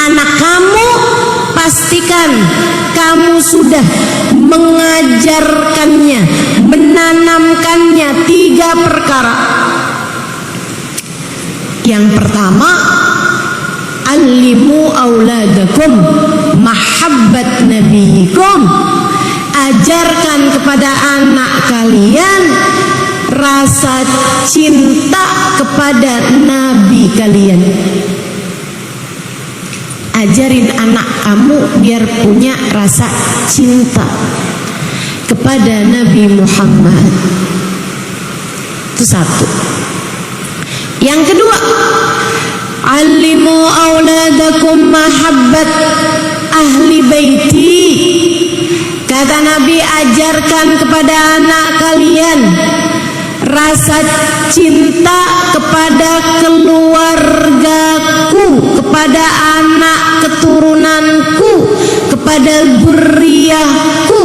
anak kamu, pastikan kamu sudah mengajarkannya, menanamkannya 3 perkara. Yang pertama, allimu auladakum mahabbat nabiyikum. Ajarkan kepada anak kalian rasa cinta kepada nabi kalian. Ajarin anak kamu biar punya rasa cinta kepada Nabi Muhammad. Itu satu. Yang kedua, alimu auladakum mahabbat ahli baiti. Kata Nabi, ajarkan kepada anak kalian rasa cinta kepada keluargaku, kepada anak keturunanku, kepada dzurriyyahku.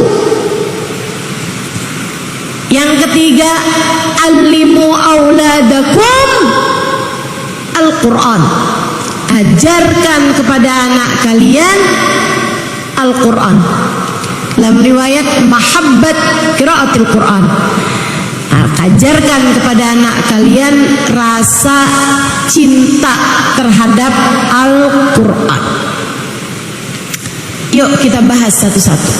Yang ketiga, alimu auladakum Al-Quran. Ajarkan kepada anak kalian Al-Quran. Dalam riwayat mahabbat qiraatil Quran. Ajarkan kepada anak kalian rasa cinta terhadap Al-Quran. Yuk kita bahas satu-satu.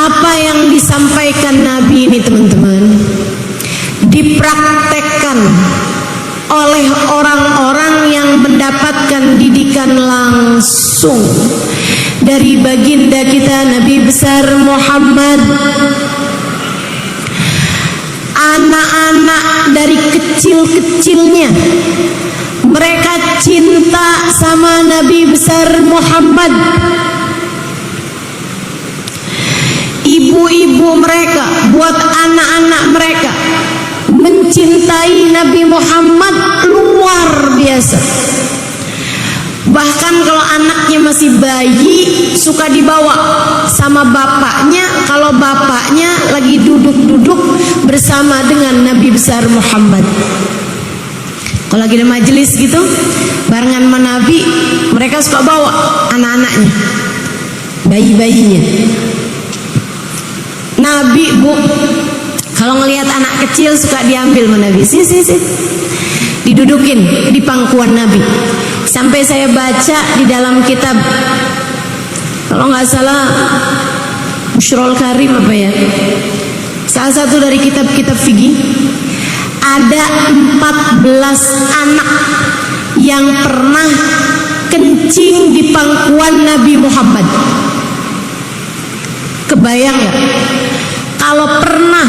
Apa yang disampaikan Nabi ini teman-teman dipraktekkan oleh orang-orang yang mendapatkan didikan langsung dari baginda kita Nabi besar Muhammad. Anak-anak dari kecil-kecilnya mereka cinta sama Nabi besar Muhammad. Ibu-ibu mereka buat anak-anak mereka mencintai Nabi Muhammad luar biasa. Bahkan kalau anaknya masih bayi suka dibawa sama bapaknya, kalau bapaknya lagi duduk-duduk bersama dengan Nabi besar Muhammad. Kalau lagi ada majelis gitu barengan sama Nabi, mereka suka bawa anak-anaknya, bayi-bayinya. Nabi, Bu, kalau ngelihat anak kecil suka diambil sama Nabi, sini, didudukin di pangkuan Nabi. Sampai saya baca di dalam kitab, kalau nggak salah Bushrul Karim apa ya, salah satu dari kitab-kitab fikih, ada 14 anak yang pernah kencing di pangkuan Nabi Muhammad. Kebayang nggak? Kalau pernah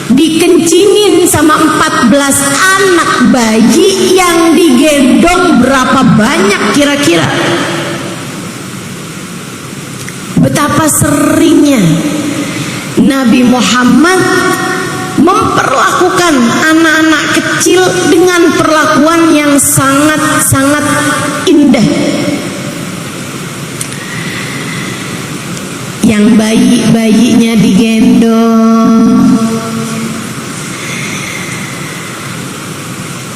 dikencingin sama 14 anak bayi, yang digendong berapa banyak kira-kira? Betapa seringnya Nabi Muhammad memperlakukan anak-anak kecil dengan perlakuan yang sangat-sangat indah. Yang bayi-bayinya digendong.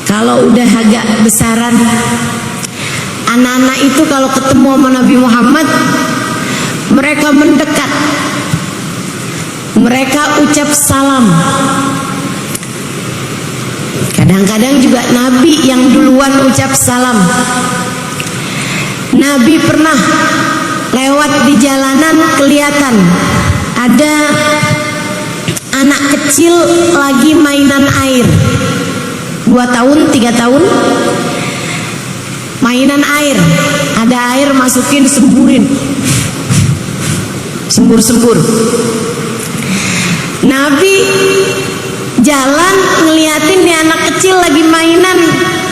Kalau udah agak besaran, anak-anak itu kalau ketemu sama Nabi Muhammad, mereka mendekat, mereka ucap salam. Kadang-kadang juga Nabi yang duluan ucap salam. Nabi pernah lewat di jalanan, kelihatan ada anak kecil lagi mainan air, 2 tahun, 3 tahun, mainan air, ada air masukin, semburin, sembur-sembur. Nabi jalan ngeliatin nih anak kecil lagi mainan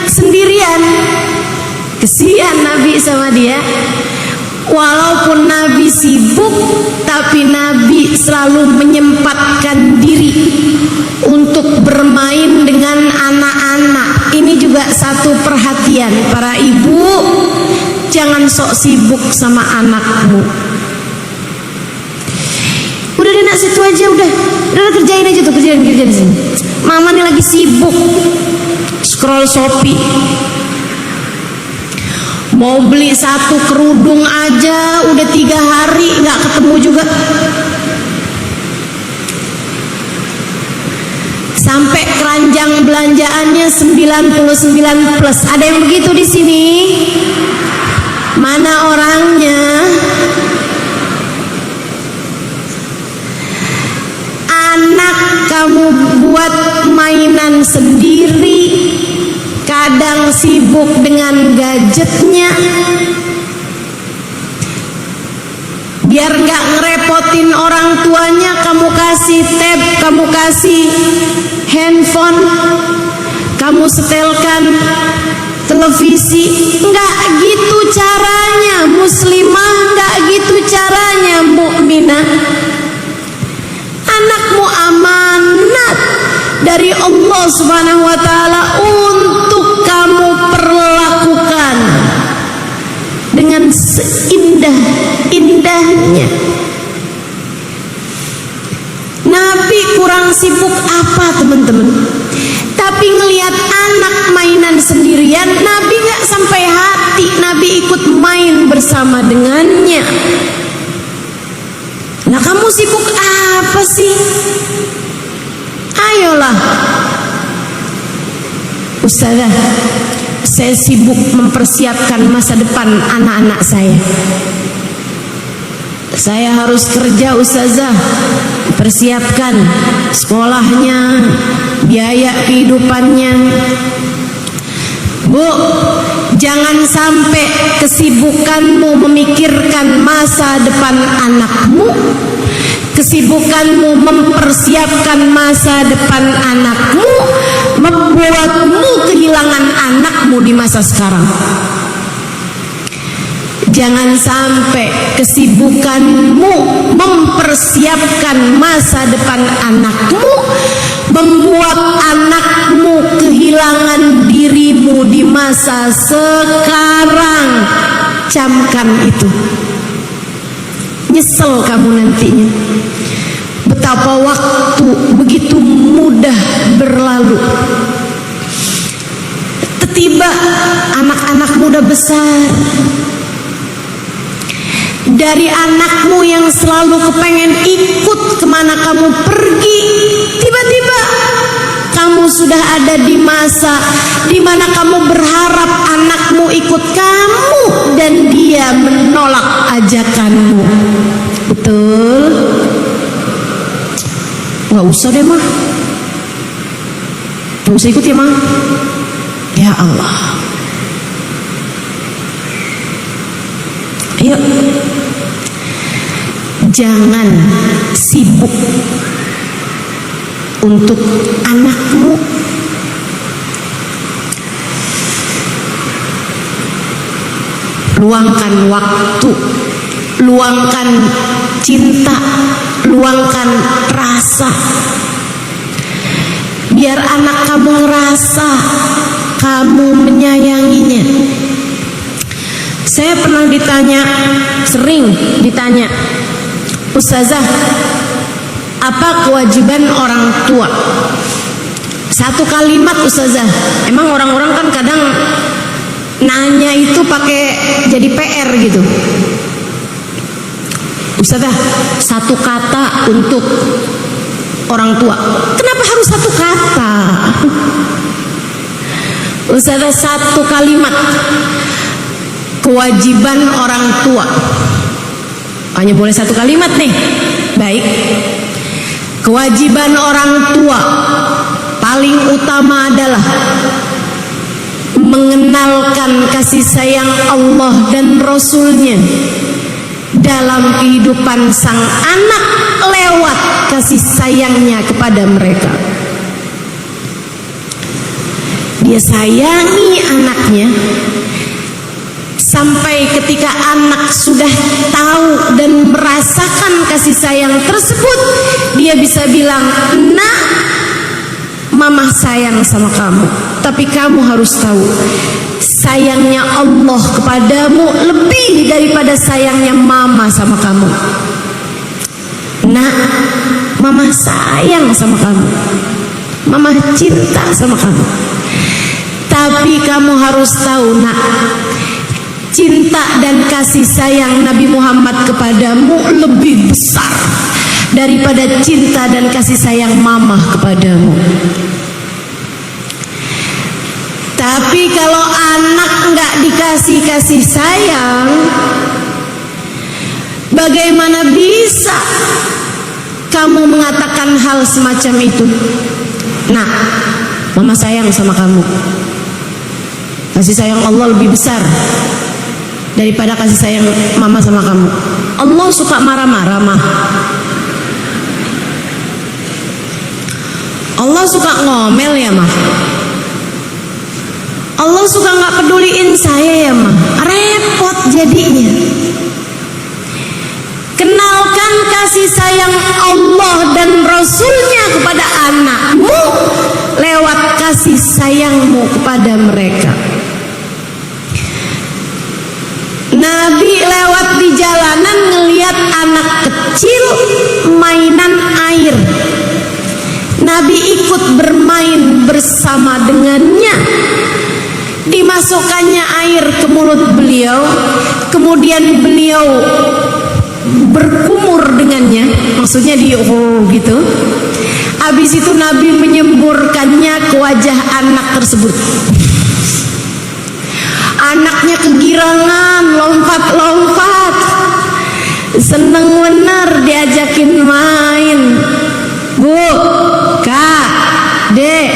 sendirian, kesian Nabi sama dia. Walaupun Nabi sibuk, tapi Nabi selalu menyempatkan diri untuk bermain dengan anak-anak. Ini juga satu perhatian para ibu, jangan sok sibuk sama anakmu. Udah deh nak, situ aja, udah kerjain aja tuh, kerjain di sini. Mama nih lagi sibuk scroll Shopee. Mau beli satu kerudung aja udah 3 hari nggak ketemu juga. Sampai keranjang belanjaannya 99 plus. Ada yang begitu di sini? Mana orangnya? Anak kamu buat mainan sendiri, kadang sibuk dengan gadgetnya. Biar gak ngerepotin orang tuanya, kamu kasih tab, kamu kasih handphone, kamu setelkan televisi. Nggak gitu caranya muslimah, nggak gitu caranya mukminah. Anakmu amanat dari Allah Subhanahu wa taala untuk kamu perlakukan dengan seindah-indahnya. Nabi kurang sibuk apa teman-teman? Tapi ngelihat anak mainan sendirian, Nabi nggak sampai hati. Nabi ikut main bersama dengannya. Nah, kamu sibuk apa sih? Ayolah, Ustazah, saya sibuk mempersiapkan masa depan anak-anak saya. Saya harus kerja, Ustazah, persiapkan sekolahnya, biaya kehidupannya. Bu, jangan sampai kesibukanmu memikirkan masa depan anakmu, kesibukanmu mempersiapkan masa depan anakmu membuatmu kehilangan anakmu di masa sekarang. Jangan sampai kesibukanmu mempersiapkan masa depan anakmu membuat anakmu kehilangan dirimu di masa sekarang. Camkan itu. Nyesel kamu nantinya. Betapa waktu begitu mudah berlalu. Tiba anak-anak muda besar. Dari anakmu yang selalu kepengen ikut kemana kamu pergi, tiba-tiba kamu sudah ada di masa di mana kamu berharap anakmu ikut kamu dan dia menolak ajakanmu. Betul? Nggak usah deh mah, nggak usah ikut ya mah. Ya Allah, ayo. Jangan sibuk untuk anakmu. Luangkan waktu, luangkan cinta, luangkan rasa. Biar anak kamu ngerasa kamu menyayanginya. Saya pernah sering ditanya, Ustazah, apa kewajiban orang tua? Satu kalimat, Ustazah. Emang orang-orang kan kadang nanya itu pakai jadi PR gitu. Ustazah, satu kata untuk orang tua. Kenapa harus satu kata? Ustazah, satu kalimat. Kewajiban orang tua. Hanya boleh satu kalimat nih. Baik. Kewajiban orang tua paling utama adalah mengenalkan kasih sayang Allah dan Rasulnya dalam kehidupan sang anak lewat kasih sayangnya kepada mereka. Dia sayangi anaknya sampai ketika anak sudah tahu dan merasakan kasih sayang tersebut, dia bisa bilang, "Nak, mama sayang sama kamu, tapi kamu harus tahu sayangnya Allah kepadamu lebih daripada sayangnya mama sama kamu. Nak, mama sayang sama kamu, mama cinta sama kamu, tapi kamu harus tahu, nak, cinta dan kasih sayang Nabi Muhammad kepadamu lebih besar daripada cinta dan kasih sayang mama kepadamu. Tapi kalau anak nggak dikasih kasih sayang, bagaimana bisa kamu mengatakan hal semacam itu? Nah, mama sayang sama kamu. Kasih sayang Allah lebih besar daripada kasih sayang mama sama kamu. Allah suka marah-marah mah. Allah suka ngomel ya mah. Allah suka nggak peduliin saya ya mah. Repot jadinya. Kenalkan kasih sayang Allah dan Rasulnya kepada anakmu lewat kasih sayangmu kepada mereka. Nabi lewat di jalanan ngelihat anak kecil mainan air. Nabi ikut bermain bersama dengannya. Dimasukkannya air ke mulut beliau, kemudian beliau berkumur dengannya, maksudnya gitu. Habis itu Nabi menyemburkannya ke wajah anak tersebut. Anaknya kegirangan, lompat-lompat, seneng bener diajakin main. Bu, Kak, Dek,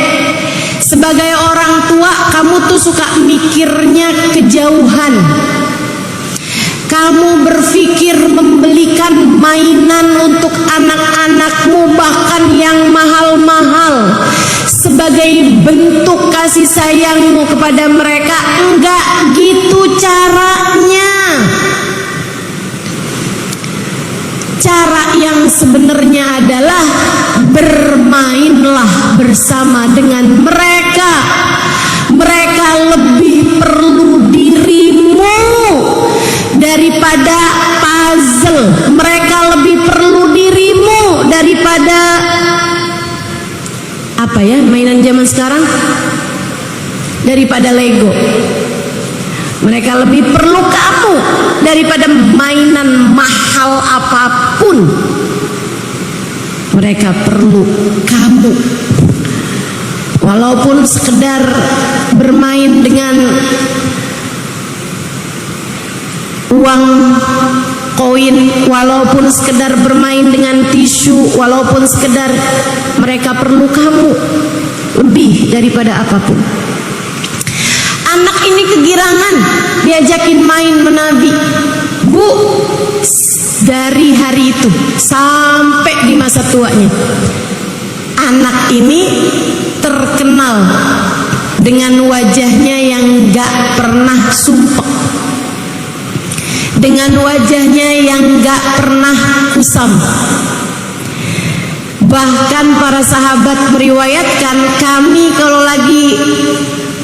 sebagai orang tua kamu tuh suka mikirnya kejauhan. Kamu berpikir membelikan mainan untuk anak-anakmu, bahkan yang mahal-mahal, sebagai bentuk kasih sayangmu kepada mereka. Enggak gitu caranya. Cara yang sebenarnya adalah bermainlah bersama dengan mereka. Mereka lebih perlu dirimu daripada puzzle. Mereka lebih perlu dirimu daripada apa ya, mainan zaman sekarang, daripada Lego. Mereka lebih perlu kamu daripada mainan mahal apapun. Mereka perlu kamu. Walaupun sekedar bermain dengan uang koin, walaupun sekedar bermain dengan tisu, walaupun sekedar, mereka perlu kamu lebih daripada apapun. Anak ini kegirangan diajakin main Nabi. Bu, dari hari itu sampai di masa tuanya, anak ini terkenal dengan wajahnya yang gak pernah sumpek, dengan wajahnya yang gak pernah kusam. Bahkan para sahabat meriwayatkan, kami kalau lagi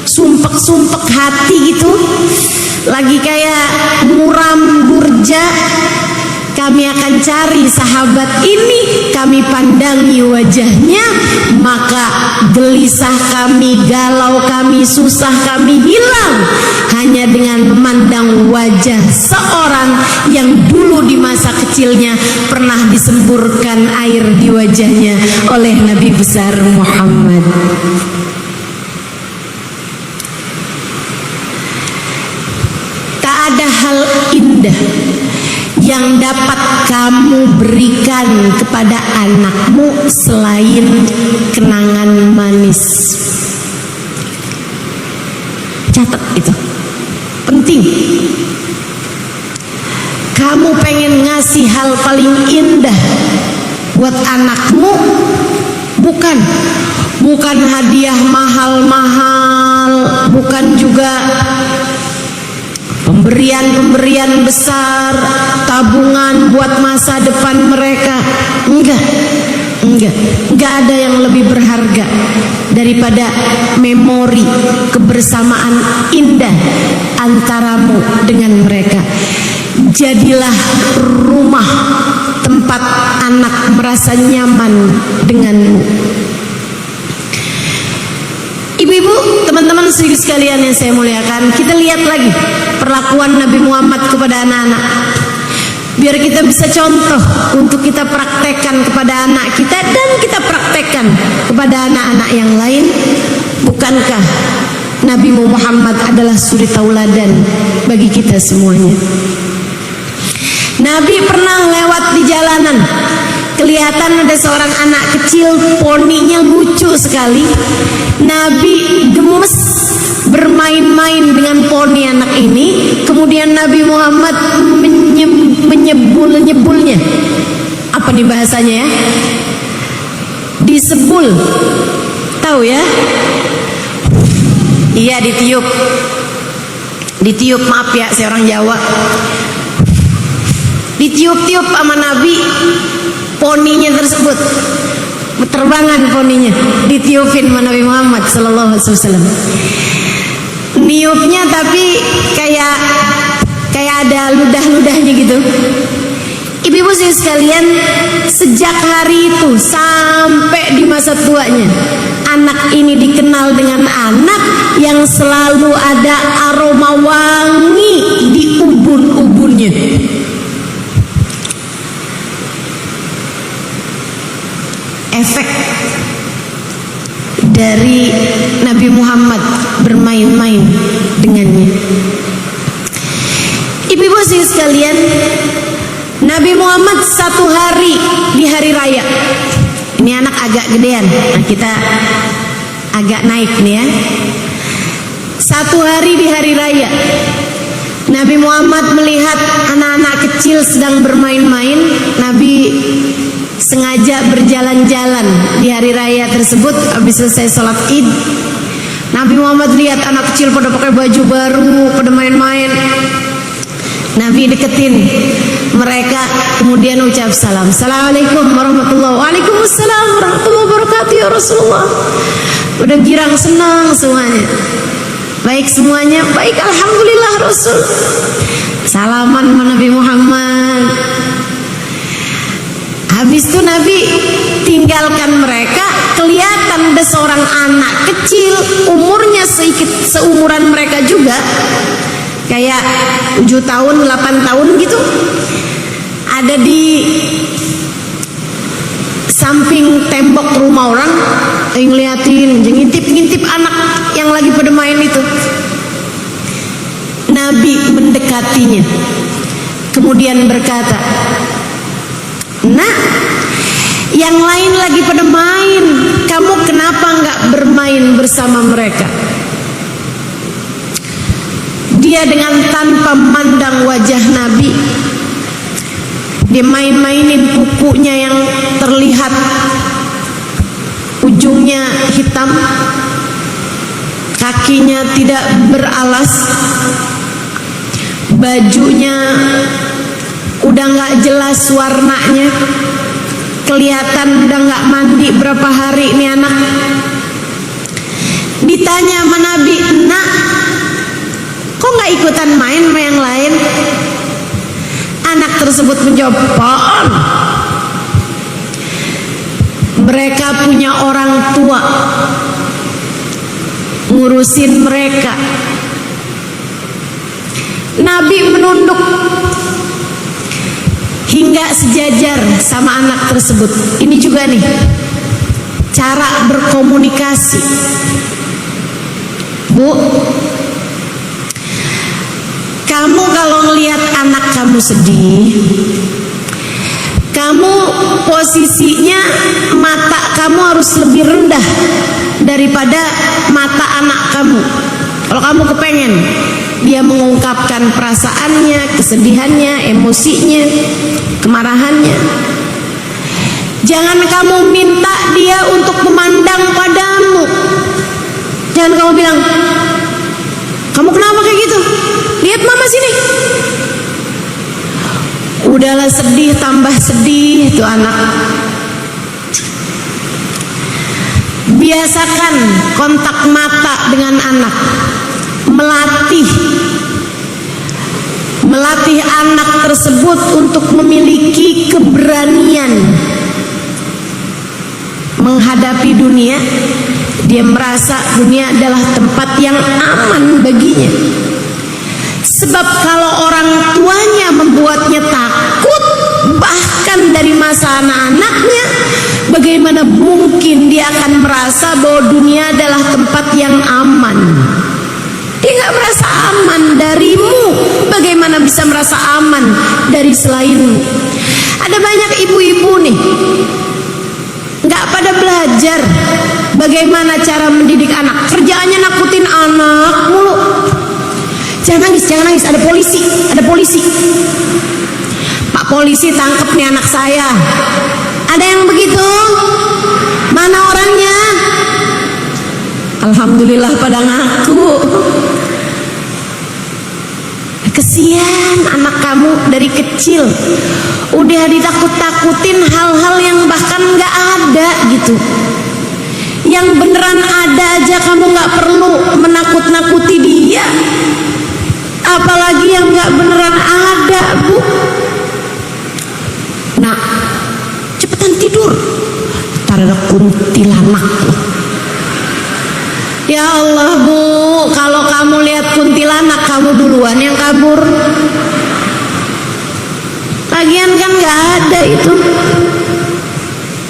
sumpek-sumpek hati gitu, lagi kayak muram durja, kami akan cari sahabat ini, kami pandangi wajahnya, maka gelisah kami, galau kami, susah kami hilang hanya dengan memandang wajah seorang yang dulu di masa kecilnya pernah disemburkan air di wajahnya oleh Nabi besar Muhammad. Tak ada hal indah yang dapat kamu berikan kepada anakmu selain kenangan manis. Catat itu, penting. Kamu pengen ngasih hal paling indah buat anakmu, bukan hadiah mahal-mahal, bukan juga pemberian besar, tabungan buat masa depan mereka. Enggak ada yang lebih berharga daripada memori kebersamaan indah antaramu dengan mereka. Jadilah rumah tempat anak merasa nyaman denganmu. Ibu-ibu, teman-teman sekalian yang saya muliakan, kita lihat lagi perlakuan Nabi Muhammad kepada anak-anak, biar kita bisa contoh untuk kita praktekkan kepada anak kita dan kita praktekkan kepada anak-anak yang lain. Bukankah Nabi Muhammad adalah suri tauladan bagi kita semuanya? Nabi pernah lewat di jalanan, kelihatan ada seorang anak kecil, poninya lucu sekali. Nabi gemes bermain-main dengan poni anak ini. Kemudian Nabi Muhammad menyebulnya. Apa nih bahasanya ya? Disebul. Tahu ya? Iya, ditiup. Ditiup, maaf ya, saya orang Jawa. Ditiup-tiup sama Nabi poninya tersebut, terbangan poninya, ditiupin sama Nabi Muhammad sallallahu alaihi wasallam. Niupnya tapi kayak ada ludah-ludahnya gitu. Ibu-ibu sekalian, sejak hari itu sampai di masa tuanya, anak ini dikenal dengan anak yang selalu ada aroma wangi di ubun-ubunnya. Efek dari Nabi Muhammad bermain-main dengannya. Ibu-ibu sekalian, Nabi Muhammad satu hari di hari raya, ini anak agak gedean, nah kita agak naik nih ya. Satu hari di hari raya, Nabi Muhammad melihat anak-anak kecil sedang bermain-main. Nabi sengaja berjalan-jalan di hari raya tersebut. Habis selesai sholat id, Nabi Muhammad lihat anak kecil pada pakai baju baru, pada main-main. Nabi deketin mereka, kemudian ucap salam. Assalamualaikum warahmatullahi wabarakatuh. Waalaikumsalam warahmatullahi wabarakatuh ya Rasulullah. Udah girang, senang semuanya. Baik semuanya, baik, alhamdulillah Rasul. Salaman sama Nabi Muhammad. Habis itu Nabi tinggalkan mereka. Kelihatan ada seorang anak kecil, umurnya seumuran mereka juga, kayak 7 tahun, 8 tahun gitu, ada di samping tembok rumah orang, ngeliatin, ngintip-ngintip anak yang lagi pada main itu. Nabi mendekatinya, kemudian berkata, "Nak, yang lain lagi pada main, kamu kenapa nggak bermain bersama mereka?" Dia dengan tanpa memandang wajah Nabi, dia main-mainin kukunya yang terlihat ujungnya hitam, kakinya tidak beralas, bajunya udah nggak jelas warnanya, kelihatan udah nggak mandi berapa hari ini anak. Ditanya sama Nabi, "Nak, kok nggak ikutan main sama yang lain?" Anak tersebut menjawab, "Apaan? Mereka punya orang tua ngurusin mereka." Nabi menunduk hingga sejajar sama anak tersebut. Ini juga nih cara berkomunikasi. Bu, kamu kalau ngelihat anak kamu sedih, kamu posisinya mata kamu harus lebih rendah daripada mata anak kamu. Kalau kamu kepengen dia mengungkapkan perasaannya, kesedihannya, emosinya, kemarahannya, jangan kamu minta dia untuk memandang padamu. Jangan kamu bilang, "Kamu kenapa kayak gitu? Lihat mama sini." Udahlah sedih, tambah sedih tuh anak. Biasakan kontak mata dengan anak. Melatih anak tersebut untuk memiliki keberanian menghadapi dunia Dia merasa dunia adalah tempat yang aman baginya. Sebab kalau orang tuanya membuatnya takut, bahkan dari masa anak-anaknya, bagaimana mungkin dia akan merasa bahwa dunia adalah tempat yang aman? Dia nggak merasa aman darimu, bagaimana bisa merasa aman dari selainmu? Ada banyak ibu-ibu nih, nggak pada belajar bagaimana cara mendidik anak. Kerjaannya nakutin anak mulu. Jangan nangis, jangan nangis, ada polisi, ada polisi. Pak polisi, tangkap nih anak saya. Ada yang begitu? Mana orangnya? Alhamdulillah pada ngaku. Kesian anak kamu dari kecil udah ditakut-takutin hal-hal yang bahkan nggak ada gitu. Yang beneran ada aja kamu nggak perlu menakut-nakuti dia, apalagi yang nggak beneran ada, Bu. Nah, cepetan tidur, ntar ada kuntilanak. Ya Allah, Bu, kalau kamu lihat kuntilanak kamu duluan yang kabur. Lagian kan nggak ada itu,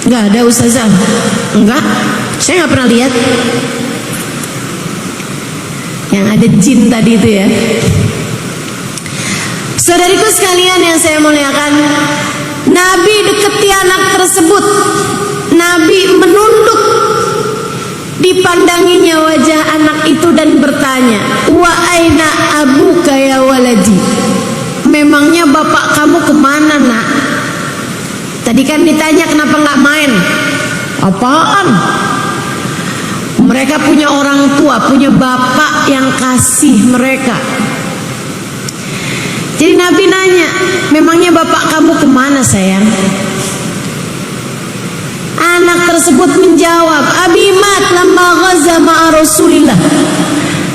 nggak ada Ustazah, enggak, saya nggak pernah lihat. Yang ada jin tadi itu ya. Saudariku sekalian yang saya muliakan, Nabi deketi anak tersebut. Nabi menunduk, dipandanginya wajah anak itu dan bertanya, wa aina abuka ya waladi? Memangnya bapak kamu kemana, nak? Tadi kan ditanya kenapa nggak main. Apaan? Mereka punya orang tua, punya bapak yang kasih mereka. Jadi Nabi nanya, memangnya bapak kamu kemana, sayang? Anak tersebut menjawab, Abi mat lamma ghaza ma'a Rasulillah.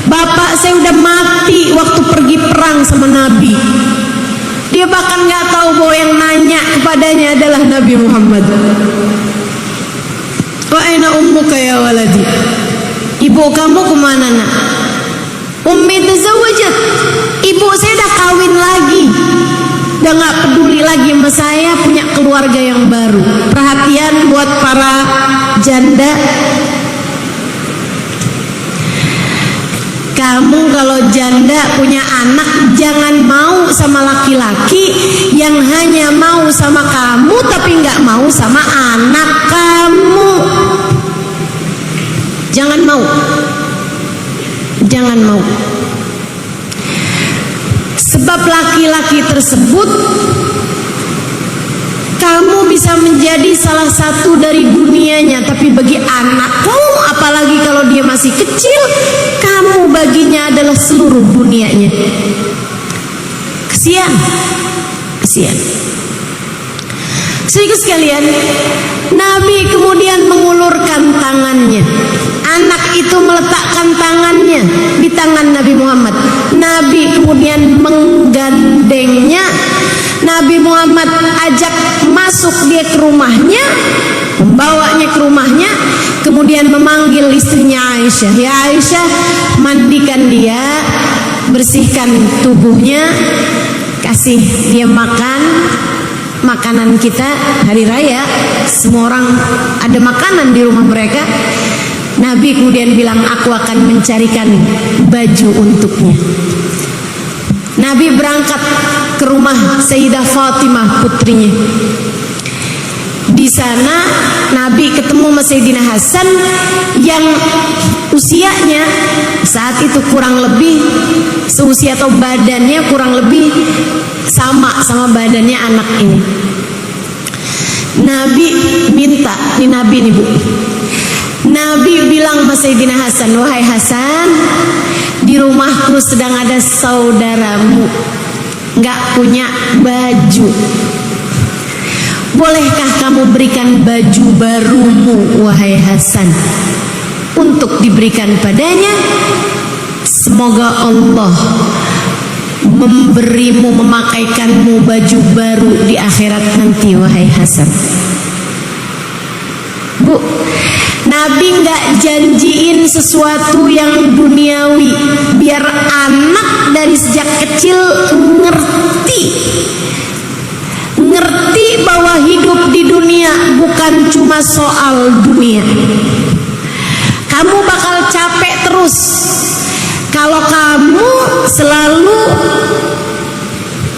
Bapak saya udah mati waktu pergi perang sama Nabi. Dia bahkan nggak tahu bahwa yang nanya kepadanya adalah Nabi Muhammad. Wa aina ummuka ya waladi? Ibu kamu kemana, nak? Ummi tazawwajat. Ibu saya dah kawin lagi. Udah gak peduli lagi sama saya, punya keluarga yang baru. Perhatian buat para janda. Kamu kalau janda punya anak, jangan mau sama laki-laki yang hanya mau sama kamu tapi gak mau sama anak kamu. Jangan mau. Jangan mau. Sebab laki-laki tersebut kamu bisa menjadi salah satu dari dunianya, tapi bagi anakmu, apalagi kalau dia masih kecil, kamu baginya adalah seluruh dunianya. Kesian, kesian. Sedikit sekalian, Nabi kemudian mengulurkan tangannya. Anak itu meletakkan tangannya di tangan Nabi Muhammad. Nabi kemudian menggandengnya. Nabi Muhammad ajak masuk dia ke rumahnya, membawanya ke rumahnya, kemudian memanggil istrinya Aisyah. Ya Aisyah, mandikan dia, bersihkan tubuhnya, kasih dia makan. Makanan kita hari raya, semua orang ada makanan di rumah mereka. Nabi kemudian bilang, aku akan mencarikan baju untuknya. Nabi berangkat ke rumah Sayyidah Fatimah putrinya. Di sana Nabi ketemu sama Sayyidina Hasan yang usianya saat itu kurang lebih seusia atau badannya kurang lebih sama badannya anak ini. Nabi minta, ini Nabi nih Bu. Nabi bilang sama Sayyidina Hasan, wahai Hasan, di rumahku sedang ada saudaramu nggak punya baju. Bolehkah kamu berikan baju barumu, wahai Hasan, untuk diberikan padanya? Semoga Allah memberimu, memakaikanmu baju baru di akhirat nanti, wahai Hasan. Bu, Nabi nggak janjiin sesuatu yang duniawi, biar anak dari sejak kecil ngerti bahwa hidup di dunia bukan cuma soal dunia. Kamu bakal capek terus kalau kamu selalu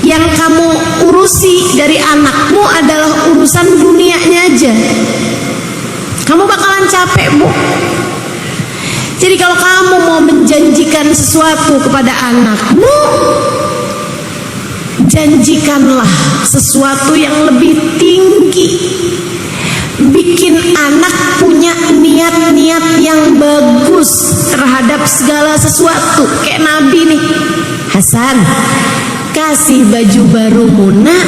yang kamu urusi dari anakmu adalah urusan dunianya aja. Kamu bakalan capek, Bu. Jadi kalau kamu mau menjanjikan sesuatu kepada anakmu, janjikanlah sesuatu yang lebih tinggi. Bikin anak punya niat-niat yang bagus terhadap segala sesuatu. Kayak Nabi nih, Hasan, kasih baju barumu, nak.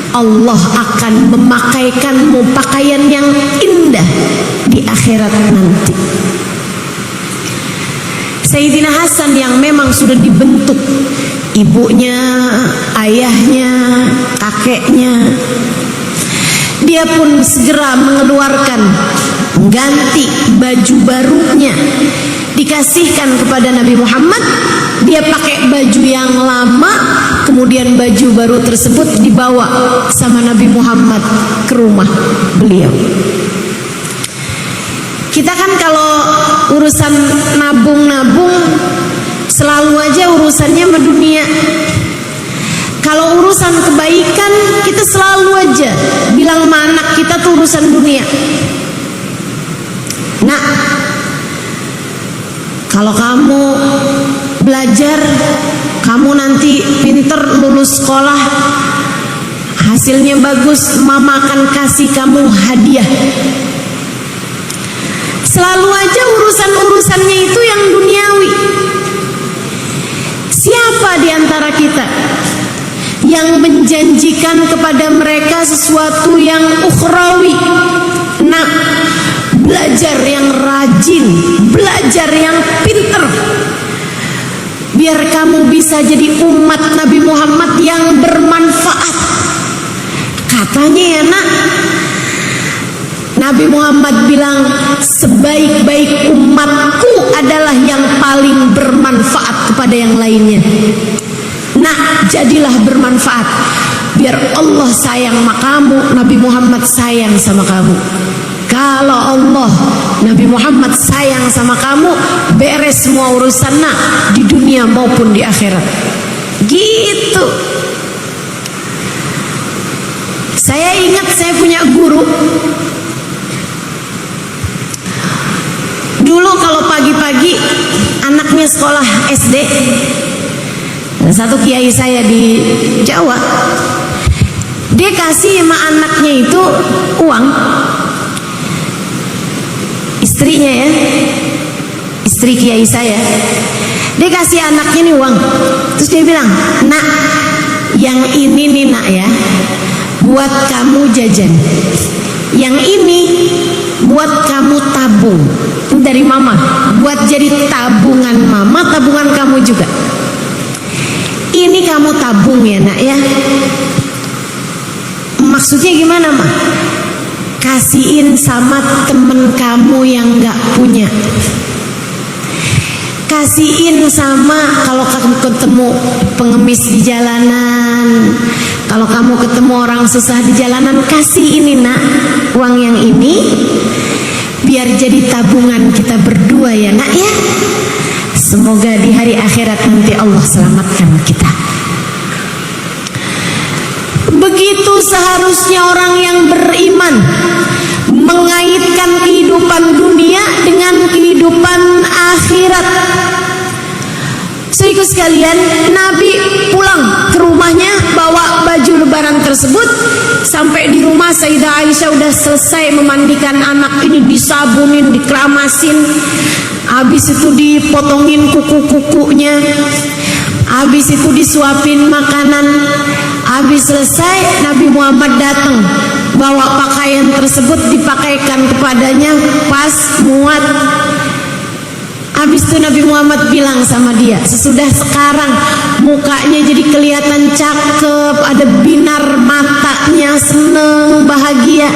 Allah akan memakaikanmu pakaian yang indah di akhirat nanti. Sayyidina Hasan yang memang sudah dibentuk ibunya, ayahnya, kakeknya, dia pun segera mengeluarkan, mengganti baju barunya, dikasihkan kepada Nabi Muhammad. Dia pakai baju yang lama, kemudian baju baru tersebut dibawa sama Nabi Muhammad ke rumah beliau. Kita kan kalau urusan nabung-nabung selalu aja urusannya sama dunia. Kalau urusan kebaikan kita selalu aja bilang sama anak kita tuh urusan dunia. Nah, kalau kamu belajar, kamu nanti pinter lulus sekolah, hasilnya bagus, mama akan kasih kamu hadiah. Selalu aja urusan-urusannya itu yang duniawi. Siapa di antara kita yang menjanjikan kepada mereka sesuatu yang ukhrawi? Nah, belajar yang rajin, belajar yang pinter, biar kamu bisa jadi umat Nabi Muhammad yang bermanfaat. Katanya ya nak, Nabi Muhammad bilang sebaik-baik umatku adalah yang paling bermanfaat kepada yang lainnya. Nah, jadilah bermanfaat, biar Allah sayang sama kamu, Nabi Muhammad sayang sama kamu. Kalau Allah, Nabi Muhammad sayang sama kamu, beres semua urusan nak, di dunia maupun di akhirat. Gitu. Saya ingat saya punya guru. Dulu kalau pagi-pagi anaknya sekolah SD, satu kiai saya di Jawa, dia kasih sama anaknya itu uang. Istrinya ya, istri kiai saya, dia kasih anaknya nih uang. Terus dia bilang, nak, yang ini nih nak ya, buat kamu jajan. Yang ini buat kamu tabung. Dari mama, buat jadi tabungan mama, tabungan kamu juga. Ini kamu tabung ya nak ya. Maksudnya gimana mah? Kasihin sama temen kamu yang gak punya. Kasihin sama kalau kamu ketemu pengemis di jalanan, kalau kamu ketemu orang susah di jalanan, kasih ini nak, uang yang ini, biar jadi tabungan kita berdua ya nak ya. Semoga di hari akhirat nanti Allah selamatkan kita. Begitu seharusnya orang yang beriman mengaitkan kehidupan dunia dengan kehidupan akhirat. Saudaraku sekalian, Nabi pulang ke rumahnya bawa baju lebaran tersebut. Sampai di rumah Sayyidah Aisyah udah selesai memandikan anak ini, disabunin, dikeramasin, habis itu dipotongin kuku-kukunya, habis itu disuapin makanan. Habis selesai, Nabi Muhammad datang bawa pakaian tersebut, dipakaikan kepadanya pas muat. Habis itu Nabi Muhammad bilang sama dia, sesudah sekarang mukanya jadi kelihatan cakep, ada binar matanya, seneng, bahagia.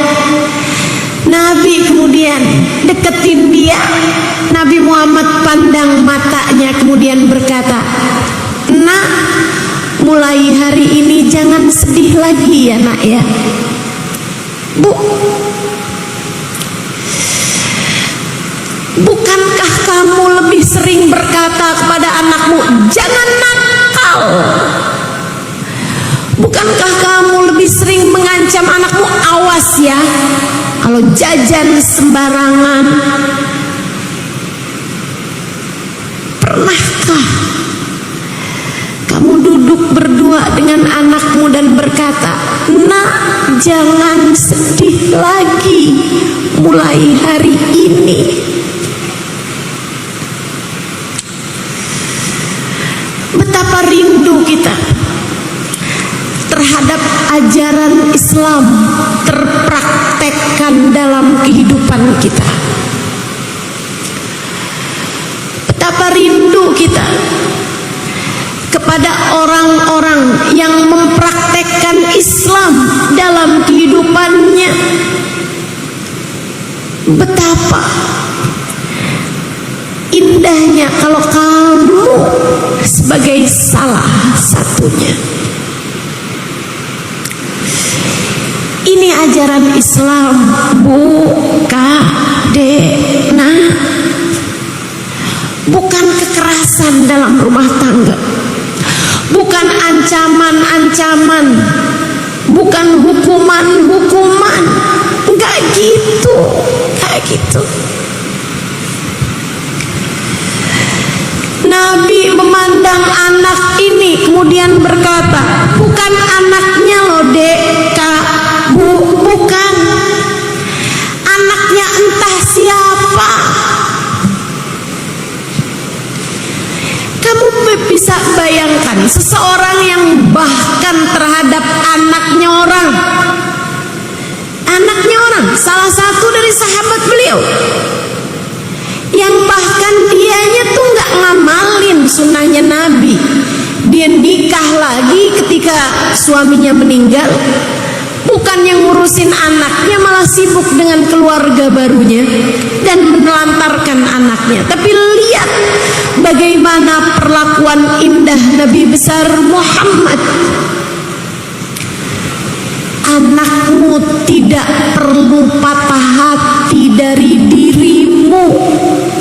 Nabi kemudian deketin dia. Nabi Muhammad pandang matanya kemudian berkata, "Nak, mulai hari ini jangan sedih lagi ya nak ya." Bu, bukankah kamu lebih sering berkata kepada anakmu, "Jangan nakal"? Bukankah kamu lebih sering mengancam anakmu, "Awas ya kalau jajan sembarangan"? Pernahkah kamu duduk berdua dengan anakmu dan berkata, "Nak, jangan sedih lagi mulai hari ini"? Betapa rindu kita terhadap ajaran Islam terpraktekkan dalam kehidupan kita. Betapa rindu kita kepada orang-orang yang mempraktekkan Islam dalam kehidupannya. Betapa indahnya kalau kamu sebagai salah satunya. Ini ajaran Islam, Bu, Kak, Dek, Nak. Bukan kekerasan dalam rumah tangga, bukan ancaman-ancaman, bukan hukuman-hukuman. Enggak gitu, enggak gitu. Nabi memandang anak ini kemudian berkata, "Bukan anaknya loh Dek, Kak, Bu, bukan. Anaknya entah siapa." Kamu bisa bayangkan seseorang yang bahkan terhadap anaknya orang, salah satu dari sahabat beliau, yang bahkan dianya tuh nggak ngamalin sunnahnya Nabi. Dia nikah lagi ketika suaminya meninggal, bukan yang ngurusin anaknya, malah sibuk dengan keluarga barunya dan menelantarkan anaknya. Tapi lihat bagaimana perlakuan indah Nabi besar Muhammad. Anakmu tidak perlu patah hati dari dirimu,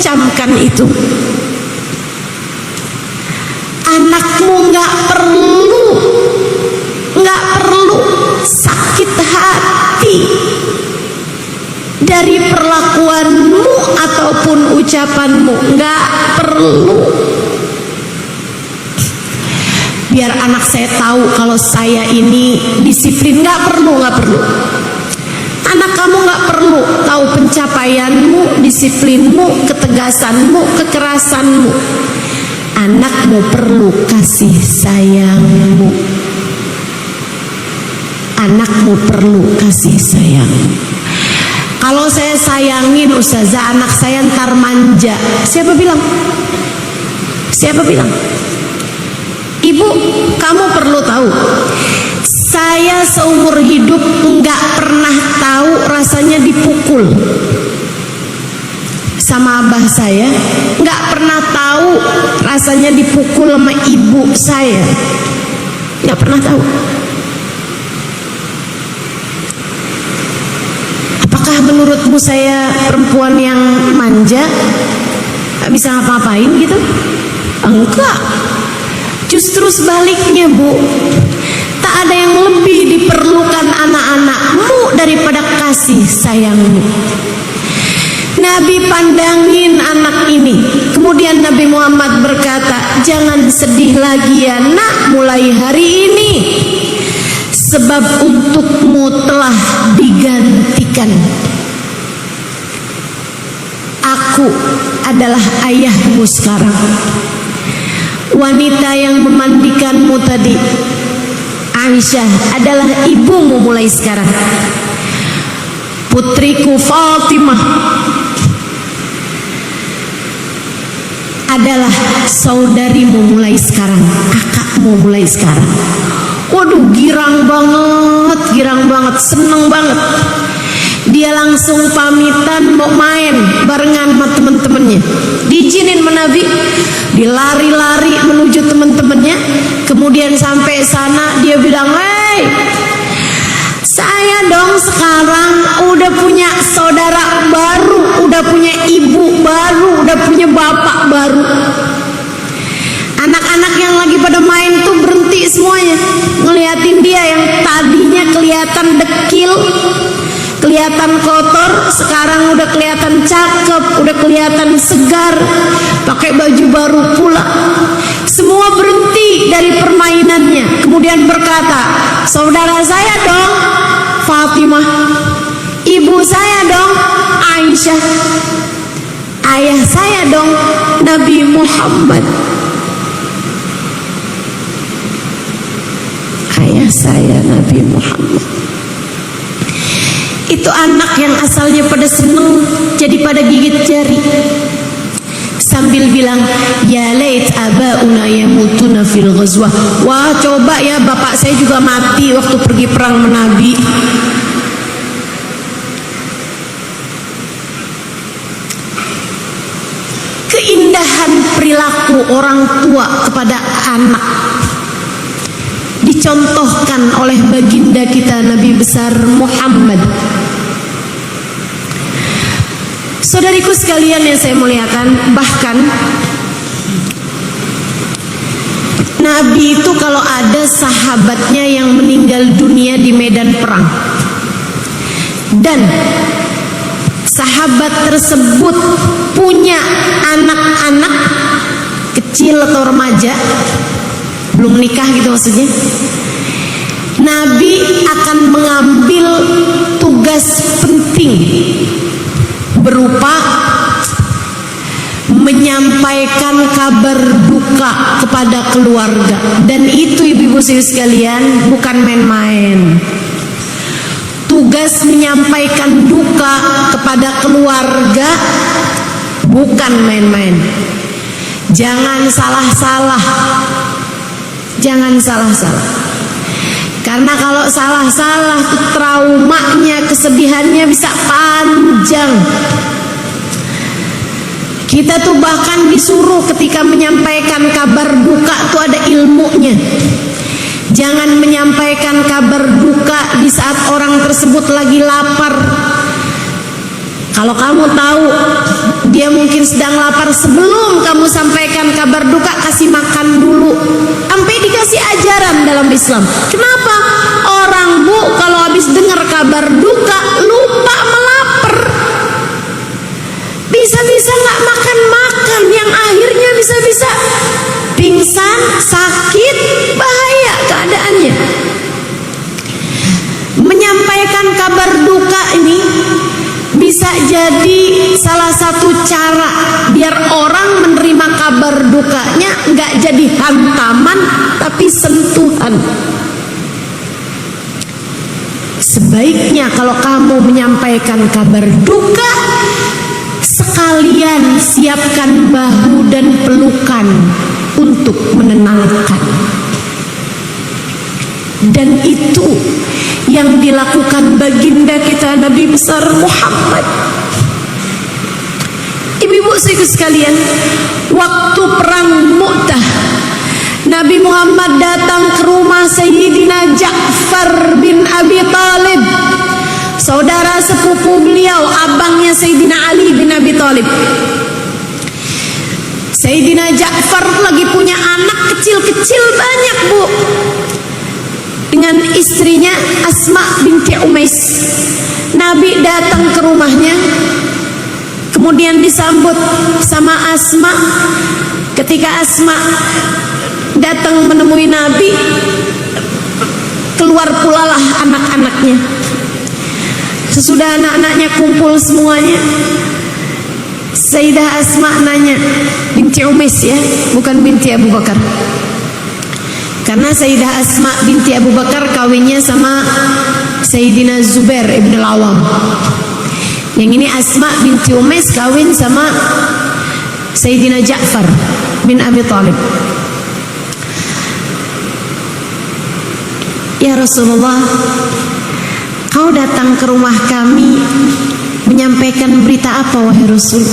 camkan itu. Anakmu nggak perlu sakit hati dari perlakuanmu ataupun ucapanmu, nggak perlu. Biar anak saya tahu kalau saya ini disiplin, nggak perlu. Anak kamu nggak perlu tahu pencapaianmu, disiplinmu, ketegasanmu, kekerasanmu. Anakmu perlu kasih sayangmu. Anakmu perlu kasih sayang. Kalau saya sayangin Ustazah, anak saya ntar manja. Siapa bilang? Ibu, kamu perlu tahu, saya seumur hidup nggak pernah tahu rasanya dipukul sama abah saya, nggak pernah tahu rasanya dipukul sama ibu saya, nggak pernah tahu. Apakah menurutmu saya perempuan yang manja, nggak bisa ngapa-ngapain gitu? Enggak. Justru sebaliknya, Bu. Tak ada yang lebih diperlukan anak-anakmu daripada kasih sayangmu. Nabi pandangin anak ini. Kemudian Nabi Muhammad berkata, "Jangan sedih lagi ya nak mulai hari ini, sebab untukmu telah digantikan. Aku adalah ayahmu sekarang. Wanita yang memandikanmu tadi, Aisyah, adalah ibumu mulai sekarang. Putriku Fatimah adalah saudarimu mulai sekarang, kakakmu mulai sekarang." Waduh, girang banget, seneng banget. dia langsung pamitan mau main barengan sama teman-temannya. Diizinin sama Nabi, dilari-lari menuju teman-temannya. Kemudian sampai sana dia bilang, "Hei, saya dong sekarang udah punya saudara baru, udah punya ibu baru, udah punya bapak baru." Anak-anak yang lagi pada main tuh berhenti semuanya, ngeliatin dia yang tadinya kelihatan dekil, kelihatan kotor, sekarang udah kelihatan cakep, udah kelihatan segar, pakai baju baru pula. Semua berhenti dari permainannya, kemudian berkata, "Saudara saya dong Fatimah, ibu saya dong Aisyah, ayah saya dong Nabi Muhammad." Ayah saya Nabi Muhammad. Itu anak yang asalnya pada seneng jadi pada gigit jari sambil bilang, "Ya lait abauna yamutuna fil ghazwah." Wah, coba ya bapak saya juga mati waktu pergi perang Nabi. Keindahan perilaku orang tua kepada anak dicontohkan oleh baginda kita Nabi besar Muhammad. Saudariku sekalian yang saya muliakan, bahkan Nabi itu kalau ada sahabatnya yang meninggal dunia di medan perang dan sahabat tersebut punya anak-anak kecil atau remaja, belum menikah gitu maksudnya, Nabi akan mengambil tugas penting berupa menyampaikan kabar duka kepada keluarga. Dan itu ibu-ibu sekalian bukan main-main. Tugas menyampaikan duka kepada keluarga bukan main-main. Jangan salah-salah. Jangan salah-salah. Karena kalau salah-salah tuh traumanya, kesedihannya bisa panjang. Kita tuh bahkan disuruh ketika menyampaikan kabar duka tuh ada ilmunya. Jangan menyampaikan kabar duka di saat orang tersebut lagi lapar. Kalau kamu tahu dia mungkin sedang lapar, sebelum kamu sampaikan kabar duka, kasih makan dulu. Sampai dikasih ajaran dalam Islam. Kenapa? Orang bu kalau habis dengar kabar duka lupa melapar. Bisa-bisa nggak makan-makan, yang akhirnya bisa-bisa pingsan, sakit, bahaya keadaannya. Menyampaikan kabar duka ini bisa jadi salah satu cara biar orang menerima kabar dukanya nggak jadi hantaman tapi sentuhan. Sebaiknya kalau kamu menyampaikan kabar duka, sekalian siapkan bahu dan pelukan untuk menenangkan. Dan itu yang dilakukan baginda kita Nabi besar Muhammad. Ibu-ibu sekalian, waktu perang Mu'tah, Nabi Muhammad datang ke rumah Sayyidina Ja'far bin Abi Talib, saudara sepupu beliau, abangnya Sayyidina Ali bin Abi Talib. Sayyidina Ja'far lagi punya anak kecil-kecil banyak bu, dengan istrinya Asma binti Umais. Nabi datang ke rumahnya, kemudian disambut sama Asma. Ketika Asma datang menemui Nabi, keluar pula lah anak-anaknya. Sesudah anak-anaknya kumpul semuanya, Sayyidah Asma nanya, binti Umais ya, bukan binti Abu Bakar. Karena Sayyidah Asma binti Abu Bakar kawinnya sama Sayyidina Zubair ibn al-Awwam. Yang ini Asma binti Umais kawin sama Sayyidina Ja'far bin Abi Talib. Ya Rasulullah, mau datang ke rumah kami menyampaikan berita apa wahai Rasul?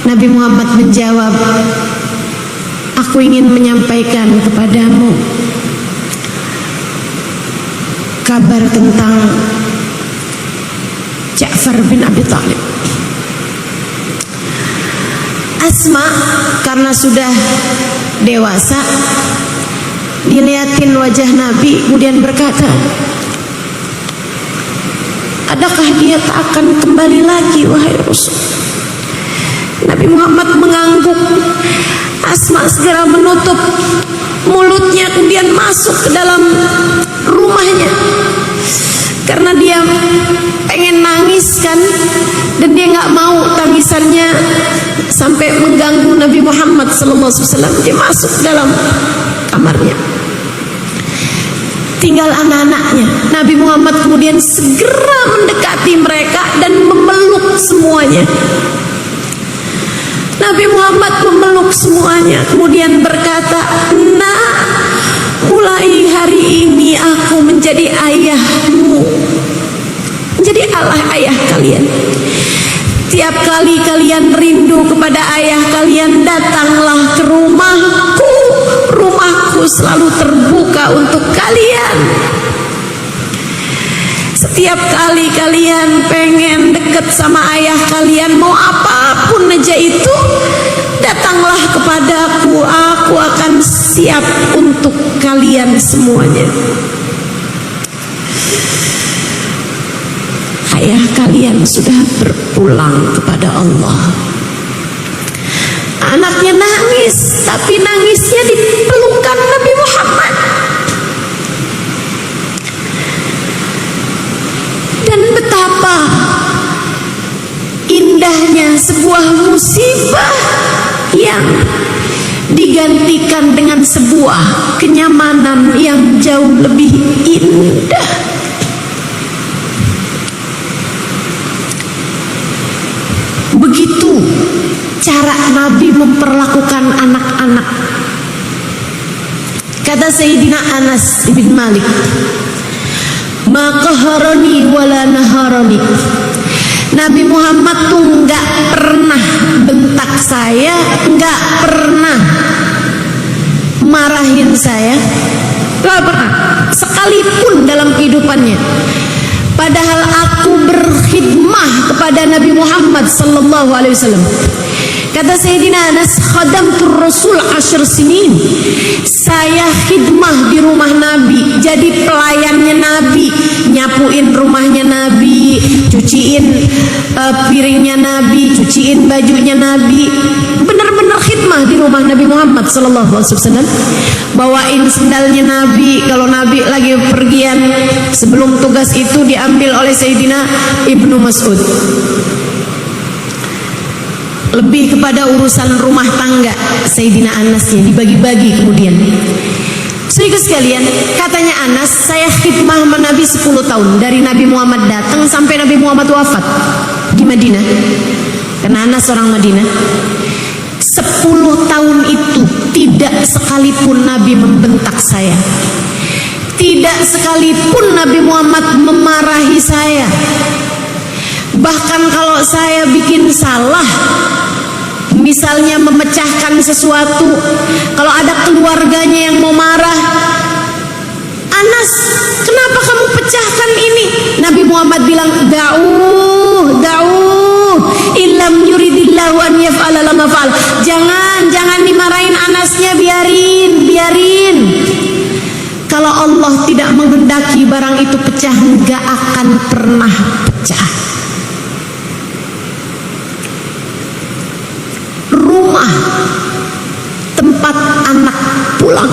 Nabi Muhammad menjawab, aku ingin menyampaikan kepadamu kabar tentang Ja'far bin Abi Thalib. Asma karena sudah dewasa dilihatin wajah Nabi, kemudian berkata, adakah dia tak akan kembali lagi wahai Rasul? Nabi Muhammad mengangguk. Asma segera menutup mulutnya, kemudian masuk ke dalam rumahnya karena dia pengen nangis kan, dan dia nggak mau tangisannya sampai mengganggu Nabi Muhammad SAW. Dia masuk ke dalam kamarnya, tinggal anak-anaknya. Nabi Muhammad kemudian segera mendekati mereka dan memeluk semuanya. Nabi Muhammad memeluk semuanya, kemudian berkata, nah, mulai hari ini aku menjadi ayahmu, menjadi ayah kalian. Tiap kali kalian rindu kepada ayah kalian, datanglah ke rumahku. Rumahku selalu terbuka untuk kalian. Setiap kali kalian pengen deket sama ayah kalian, mau apapun aja itu, datanglah kepadaku. Aku akan siap untuk kalian semuanya. Ayah kalian sudah berpulang kepada Allah. Anaknya nangis, tapi nangisnya di pelukan Nabi Muhammad. Dan betapa indahnya sebuah musibah yang digantikan dengan sebuah kenyamanan yang jauh lebih indah. Begitu cara Nabi memperlakukan anak-anak. Kata Sayyidina Anas bin Malik, ma qaharani wala naharani. Nabi Muhammad tuh nggak pernah bentak saya, nggak pernah marahin saya, nggak pernah sekalipun dalam kehidupannya. Padahal aku berkhidmah kepada Nabi Muhammad sallallahu alaihi wasallam. Kata Sayyidina Anas, khadamtur Rasul 10 sinin. Saya khidmah di rumah Nabi, jadi pelayannya Nabi, nyapuin rumahnya Nabi, cuciin piringnya Nabi, cuciin bajunya Nabi. Benar-benar khidmah di rumah Nabi Muhammad sallallahu alaihi wasallam. Bawain sendalnya Nabi kalau Nabi lagi pergian. Sebelum tugas itu diambil oleh Sayyidina Ibnu Mas'ud. Lebih kepada urusan rumah tangga Sayyidina Anasnya dibagi-bagi kemudian. Saudara sekalian, katanya Anas, saya khidmah sama Nabi 10 tahun dari Nabi Muhammad datang sampai Nabi Muhammad wafat di Madinah. Karena Anas orang Madinah. 10 tahun itu tidak sekalipun Nabi membentak saya. Tidak sekalipun Nabi Muhammad memarahi saya. Bahkan kalau saya bikin salah, misalnya memecahkan sesuatu, kalau ada keluarganya yang mau marah, Anas, kenapa kamu pecahkan ini? Nabi Muhammad bilang, da'uh, illam yuridillahu an yaf'ala lama fa'al. Jangan dimarahin Anasnya, biarin. Kalau Allah tidak menghendaki barang itu pecah, nggak akan pernah pecah. Rumah tempat anak pulang,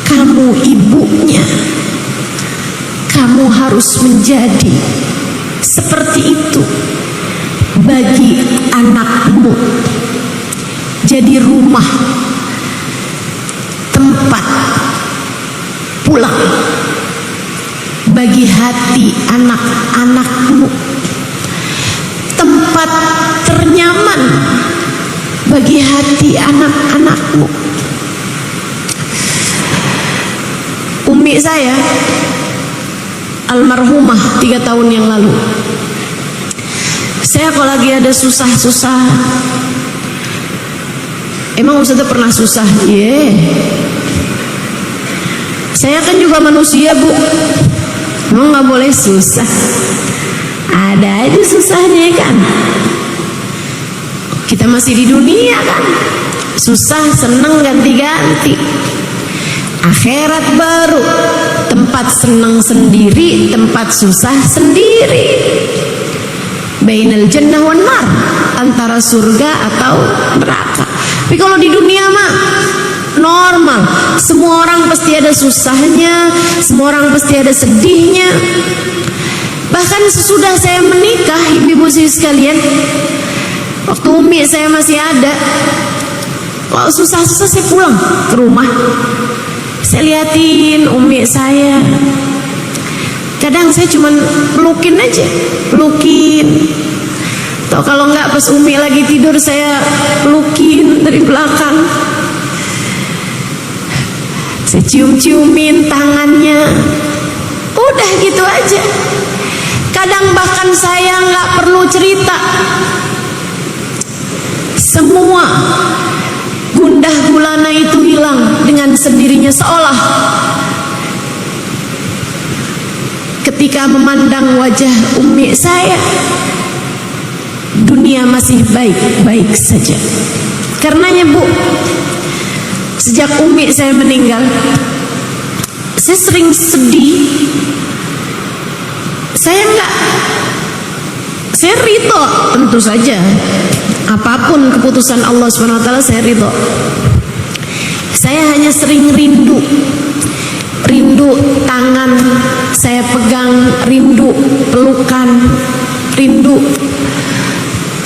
kamu ibunya, kamu harus menjadi seperti itu bagi anakmu. Jadi rumah tempat pulang bagi hati anak-anakmu, tempat ternyaman bagi hati anak-anakmu. Umi saya almarhumah 3 tahun yang lalu. Saya kalau lagi ada susah-susah, emang Ustazah pernah susah? Iya. Saya kan juga manusia, Bu. Emang gak boleh susah? Ada aja susahnya kan. Kita masih di dunia kan. Susah seneng ganti-ganti. Akhirat baru, tempat seneng sendiri, tempat susah sendiri. Bainal jannah wan nar, antara surga atau neraka. Tapi kalau di dunia mah normal, semua orang pasti ada susahnya, semua orang pasti ada sedihnya. Bahkan sesudah saya menikah, ibu-ibu sekalian, waktu umi saya masih ada, kalau susah-susah saya pulang ke rumah, saya liatin umi saya. Kadang saya cuma pelukin aja, pelukin. Atau kalau enggak pas umi lagi tidur saya pelukin dari belakang. Saya cium-ciumin tangannya. Udah gitu aja. Kadang bahkan saya nggak perlu cerita. Semua gundah gulana itu hilang dengan sendirinya, seolah ketika memandang wajah umi saya, dunia masih baik-baik saja. Karenanya Bu, sejak umi saya meninggal, saya sering sedih. Saya ridho tentu saja, apapun keputusan Allah SWT saya ridho. Saya hanya sering rindu tangan saya pegang, rindu pelukan, rindu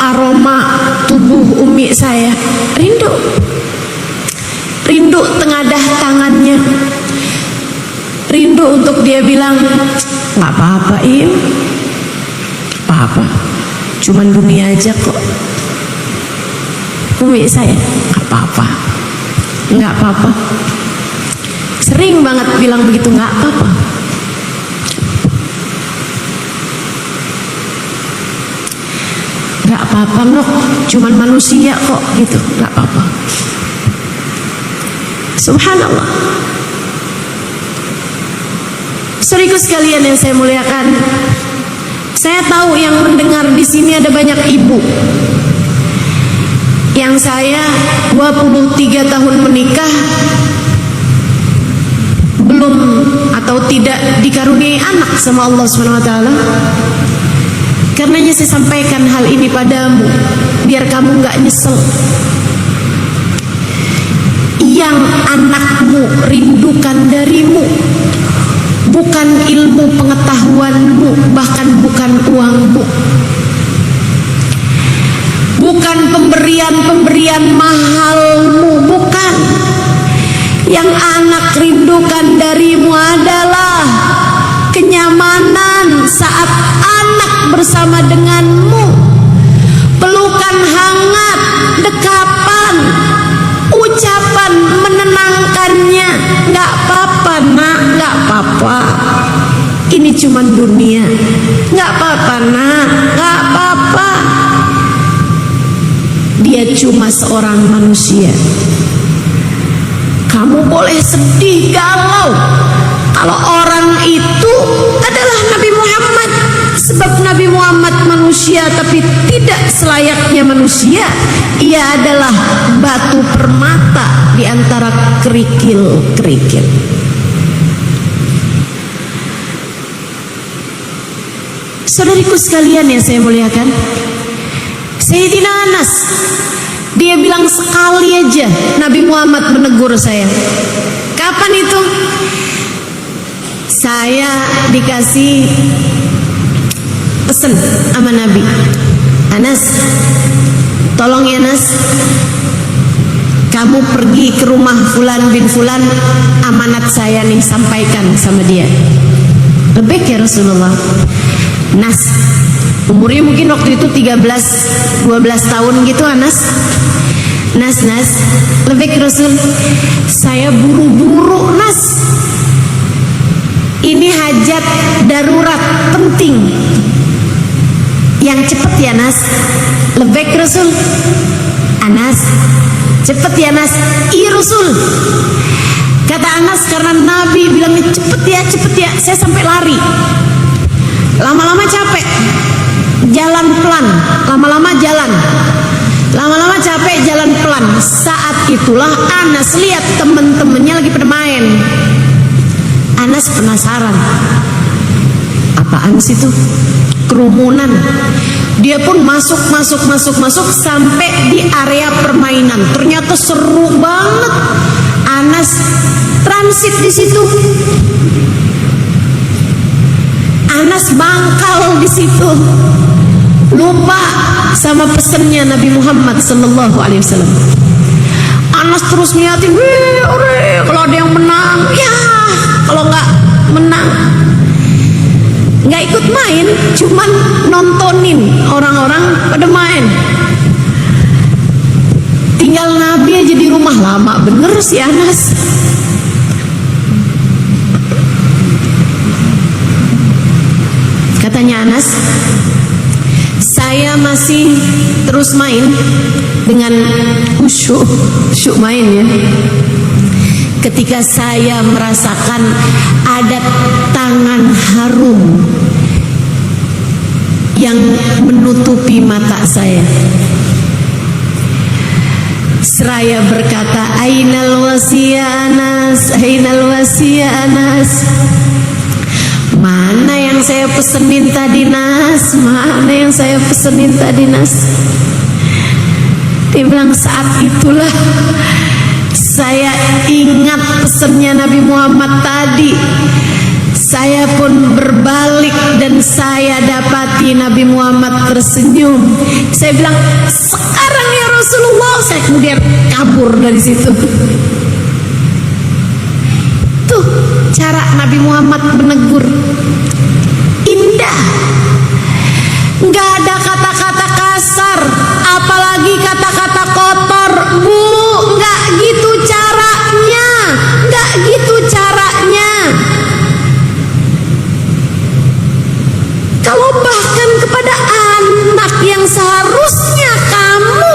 aroma tubuh umi saya, rindu tengadah tangannya, rindu untuk dia bilang nggak apa-apa Im, apa-apa, cuman dunia aja kok. Umi saya nggak apa-apa, sering banget bilang begitu, nggak apa-apa. Nggak apa-apa Nok, cuman manusia kok gitu, nggak apa-apa. Subhanallah. Saudaraku sekalian yang saya muliakan, saya tahu yang mendengar di sini ada banyak ibu. Yang saya 23 tahun menikah belum atau tidak dikaruniai anak sama Allah SWT. Karenanya saya sampaikan hal ini padamu biar kamu nggak nyesel. Yang anakmu rindukan darimu bukan ilmu pengetahuanmu, bahkan bukan uangmu, bukan pemberian mahalmu, bukan. Yang anak rindukan darimu adalah kenyamanan saat anak bersama denganmu, pelukan hangat, dekapan, ucapan menenangkannya. Nggak apa-apa nak, nggak apa-apa, ini cuma dunia. Nggak apa-apa nak, nggak apa-apa, dia cuma seorang manusia. Kamu boleh sedih, galau, kalau orang itu adalah Nabi Muhammad. Sebab Nabi Muhammad manusia, tapi tidak selayaknya manusia. Ia adalah batu permata di antara kerikil-kerikil. Saudariku sekalian yang saya muliakan, Sayyidina Anas, dia bilang sekali aja Nabi Muhammad menegur saya. Kapan itu? Saya dikasih pesan sama Nabi, Anas, tolong ya Anas, kamu pergi ke rumah Fulan bin Fulan, amanat saya nih, sampaikan sama dia. Lebih ya Rasulullah. Nas, umurnya mungkin waktu itu 13-12 tahun gitu Anas. Nas, lebih Rasul, saya buru-buru Nas, ini hajat darurat penting yang cepet ya Nas. Lebek Rasul. Anas, cepet ya Nas. Iya Rasul. Kata Anas, karena Nabi bilangnya cepet ya, saya sampai lari. Lama-lama capek, jalan pelan. Lama-lama capek, jalan pelan. Saat itulah Anas lihat temen-temennya lagi pada main. Anas penasaran, apaan sih itu? Kerumunan. Dia pun masuk sampai di area permainan. Ternyata seru banget. Anas transit di situ. Anas mangkal di situ. Lupa sama pesannya Nabi Muhammad sallallahu alaihi wasallam. Anas terus niatin, kalau ada yang menang, ya, kalau nggak menang nggak ikut main, cuman nontonin orang-orang pada main. Tinggal Nabi aja di rumah. Lama bener si Anas. Katanya Anas, saya masih terus main dengan khusyuk main ya, ketika saya merasakan ada tangan harum yang menutupi mata saya. Seraya berkata, Ainal wasiya Anas, Ainal wasiya Anas. Mana yang saya pesenin tadi Nas? Mana yang saya pesenin tadi Nas? Dia bilang, saat itulah saya ingat pesannya Nabi Muhammad tadi. Saya pun berbalik dan saya dapati Nabi Muhammad tersenyum. Saya bilang, sekarang ya Rasulullah. Saya kemudian kabur dari situ. Tuh cara Nabi Muhammad menegur, indah. Nggak ada kata-kata kasar, apalagi kata-kata kotor. Bu, nggak gitu caranya, nggak gitu caranya. Kalau bahkan kepada anak yang seharusnya kamu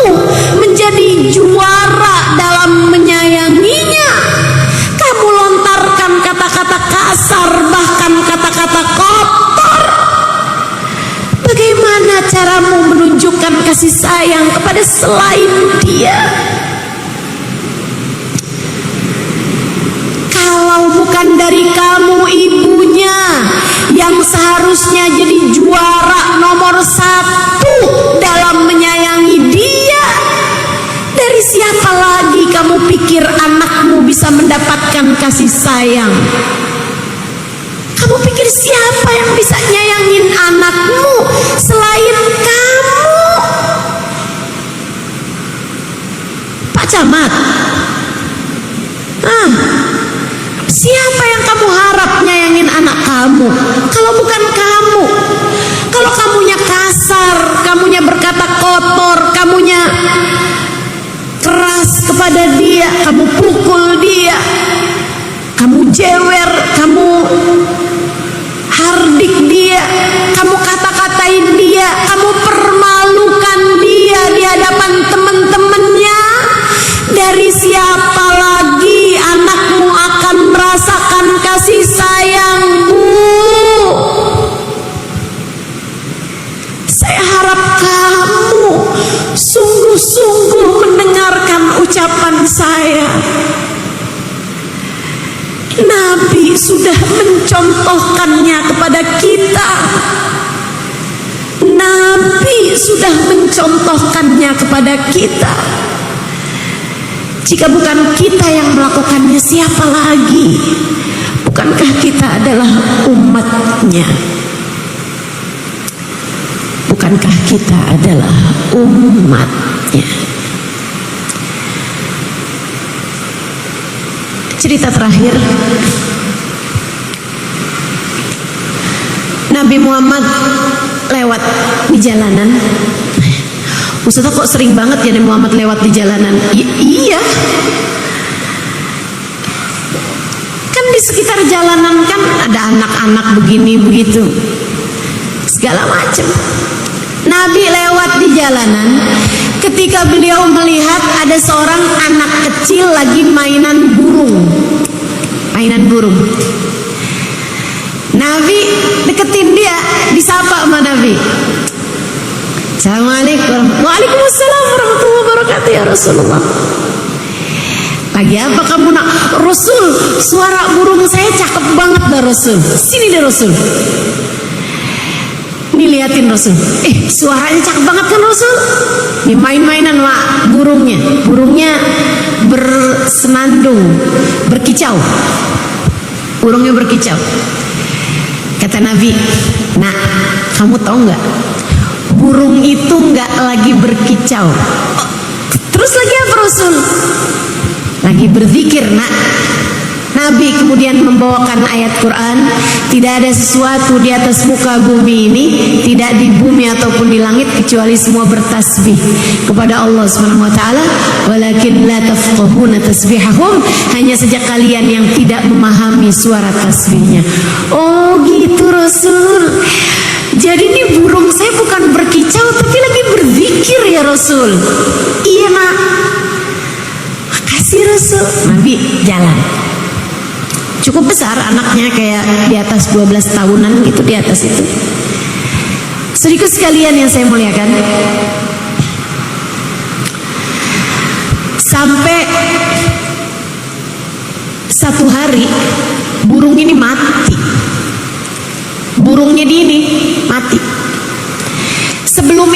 menjadi juara dalam menyayanginya, kamu lontarkan kata-kata kasar, bahkan kata-kata kotor. Bagaimana caramu menunjukkan kasih sayang kepada selain dia? Kalau bukan dari kamu ibunya yang seharusnya jadi juara nomor 1 dalam menyayangi dia, dari siapa lagi kamu pikir anakmu bisa mendapatkan kasih sayang? Kamu pikir siapa yang bisa nyayangin anakmu selain kamu? Pak Camat, siapa yang kamu harap nyayangin anak kamu kalau bukan kamu? Kalau kamunya kasar, kamunya berkata kotor, kamunya keras kepada dia, kamu pukul dia, kamu jewer, kamu hardik dia, kamu kata-katain dia, kamu permalukan dia di hadapan teman-temannya, dari siapa lagi anakmu akan merasakan kasih sayangmu? Saya harap kamu sungguh-sungguh mendengarkan ucapan saya. Nabi sudah mencontohkannya kepada kita. Nabi sudah mencontohkannya kepada kita. Jika bukan kita yang melakukannya, siapa lagi? Bukankah kita adalah umatnya? Bukankah kita adalah umatnya? Cerita terakhir, Nabi Muhammad lewat di jalanan. Ustaz, kok sering banget ya Nabi Muhammad lewat di jalanan? Iya, kan di sekitar jalanan kan ada anak-anak begini begitu, segala macam. Nabi lewat di jalanan, ketika beliau melihat ada seorang anak kecil lagi mainan burung. Nabi deketin dia, disapa sama Nabi. Assalamualaikum. Waalaikumsalam warahmatullahi wabarakatuh ya Rasulullah. Lagi apa kamu nak? Rasul, suara burung saya cakep banget dah Rasul. Sini deh Rasul. Dilihatin Rasul. Suaranya cakep banget kan Rasul? Main-mainan sama burungnya. Burungnya bersenandung, berkicau. Burungnya berkicau. Kata Nabi, nak, kamu tahu nggak? Burung itu nggak lagi berkicau. Terus lagi apa Rasul? Lagi berzikir, nak. Nabi kemudian membawakan ayat Quran, tidak ada sesuatu di atas muka bumi ini, tidak di bumi ataupun di langit, kecuali semua bertasbih kepada Allah Subhanahu wa taala. Walakin la tafqahuna tasbihahum, hanya saja kalian yang tidak memahami suara tasbihnya. Oh gitu Rasul. Jadi ini burung saya bukan berkicau tapi lagi berzikir ya Rasul. Iya nak. Makasih Rasul. Nabi jalan. Cukup besar anaknya, kayak di atas 12 tahunan gitu, di atas itu. Saudaraku sekalian yang saya muliakan, sampai satu hari burung ini mati. Burungnya ini mati. Sebelum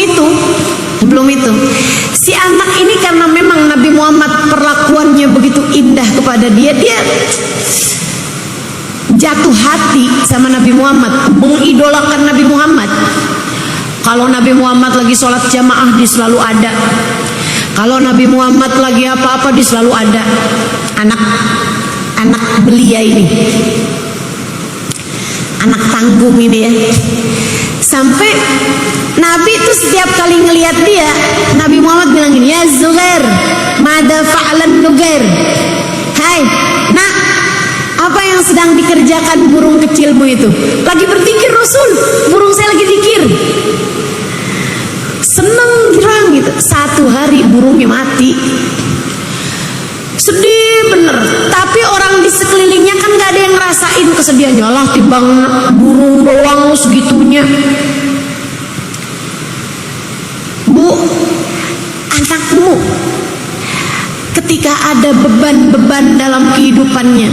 itu si anak ini karena memang Nabi Muhammad perlakuannya begitu indah kepada dia jatuh hati sama Nabi Muhammad, mengidolakan Nabi Muhammad. Kalau Nabi Muhammad lagi sholat jamaah, dia selalu ada. Kalau Nabi Muhammad lagi apa-apa, dia selalu ada. Anak belia ini, anak tanggung ini ya. Sampai Nabi itu setiap kali ngelihat dia, Nabi Muhammad bilang gini, ya Zuhair, mada fa'alan Nugair. Hai, nak, apa yang sedang dikerjakan burung kecilmu itu? Lagi berzikir Rasul. Burung saya lagi zikir. Senang girang gitu. Satu hari burungnya mati. Sedih bener. Tapi orang di sekelilingnya kan gak ada yang ngerasain kesedihannya. Lah timbang burung doang segitunya. Bu, anakmu ketika ada beban-beban dalam kehidupannya,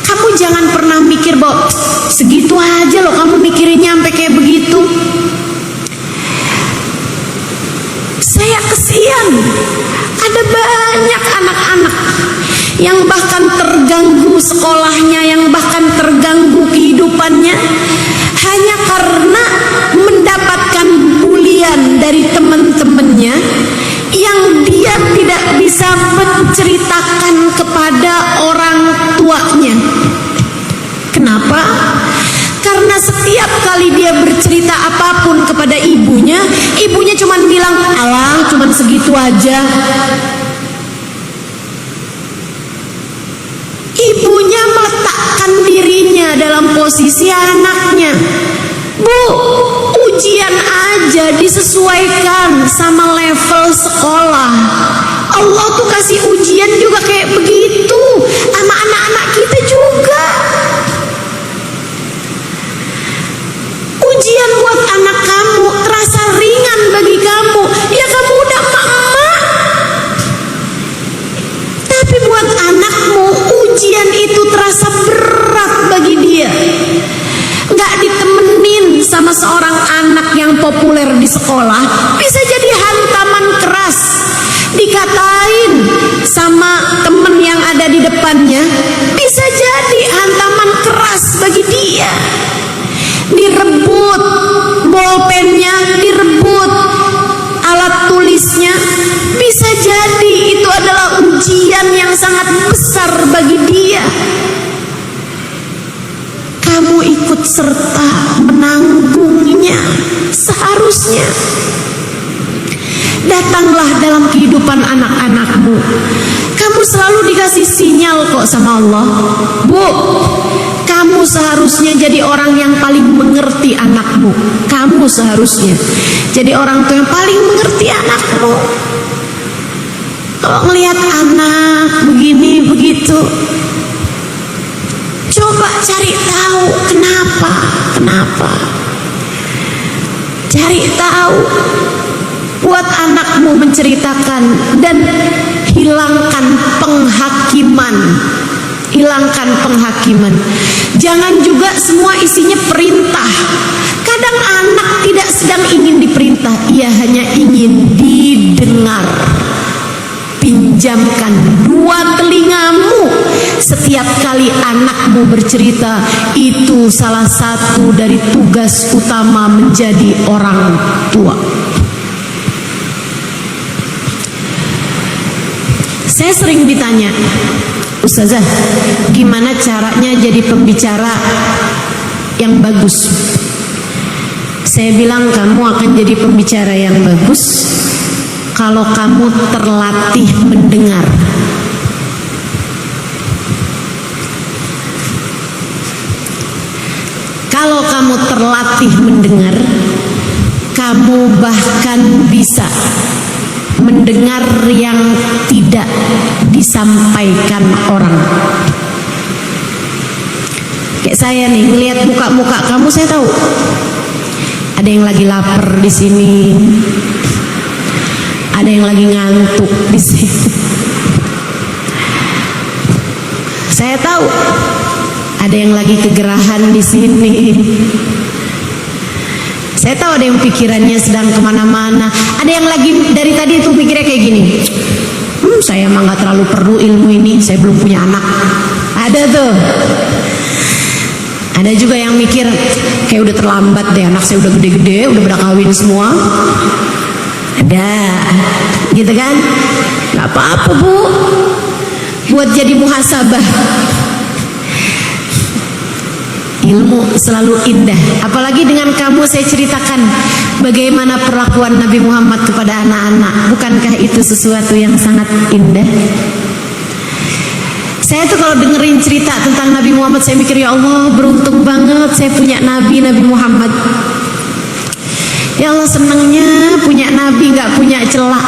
kamu jangan pernah mikir bahwa segitu aja loh kamu mikirinnya sampai kayak begitu. Saya kesian, ada banyak anak-anak yang bahkan terganggu sekolahnya, yang bahkan terganggu kehidupannya hanya karena mendapatkan bulian dari teman-temannya yang dia tidak bisa menceritakan kepada orang tuanya. Kenapa? Karena setiap kali dia bercerita apapun kepada ibunya, ibunya cuma bilang, alah cuma segitu aja. Ibunya meletakkan dirinya dalam posisi anaknya. Bu, ujian aja disesuaikan sama level sekolah. Allah tuh kasih ujian juga kayak begitu sama anak-anak kita juga. Ujian buat anak kamu terasa ringan bagi kamu, ya kamu udah emak-emak. Tapi buat anakmu ujian itu terasa berat bagi dia. Gak ditemenin sama seorang anak yang populer di sekolah, bisa jadi hantaman keras. Dikatain sama temen yang ada di depannya, bisa jadi hantaman keras bagi dia. Direbut bolpennya, direbut alat tulisnya, bisa jadi itu adalah ujian yang sangat besar bagi dia. Kamu ikut serta menanggungnya seharusnya. Datanglah dalam kehidupan anak-anakmu. Kamu selalu dikasih sinyal kok sama Allah. Bu, kamu seharusnya jadi orang yang paling mengerti anakmu. Kamu seharusnya jadi orang tua yang paling mengerti anakmu. Kalau ngelihat anak begini begitu, coba cari tahu kenapa. Cari tahu. Buat anakmu menceritakan dan hilangkan penghakiman. Jangan juga semua isinya perintah. Kadang anak tidak sedang ingin diperintah, ia hanya ingin didengar. Pinjamkan dua telingamu setiap kali anakmu bercerita. Itu salah satu dari tugas utama menjadi orang tua. Saya sering ditanya, Ustazah, gimana caranya jadi pembicara yang bagus? Saya bilang kamu akan jadi pembicara yang bagus kalau kamu terlatih mendengar. Kalau kamu terlatih mendengar, kamu bahkan bisa mendengar yang tidak disampaikan orang. Kayak saya nih, ngelihat muka-muka kamu, saya tahu ada yang lagi lapar di sini, ada yang lagi ngantuk di sini. Saya tahu ada yang lagi kegerahan di sini. Saya tahu ada yang pikirannya sedang kemana-mana. Ada yang lagi dari tadi itu pikirnya kayak gini. Saya emang gak terlalu perlu ilmu ini, saya belum punya anak. Ada tuh. Ada juga yang mikir, kayak udah terlambat deh, anak saya udah gede-gede, udah pada kawin semua. Ada, gitu kan? Gak apa-apa bu, buat jadi muhasabah. Ilmu selalu indah. Apalagi dengan kamu saya ceritakan bagaimana perlakuan Nabi Muhammad kepada anak-anak. Bukankah itu sesuatu yang sangat indah? Saya tuh kalau dengerin cerita tentang Nabi Muhammad, saya mikir, ya Allah, beruntung banget saya punya Nabi Muhammad. Ya Allah, senangnya punya Nabi gak punya celah,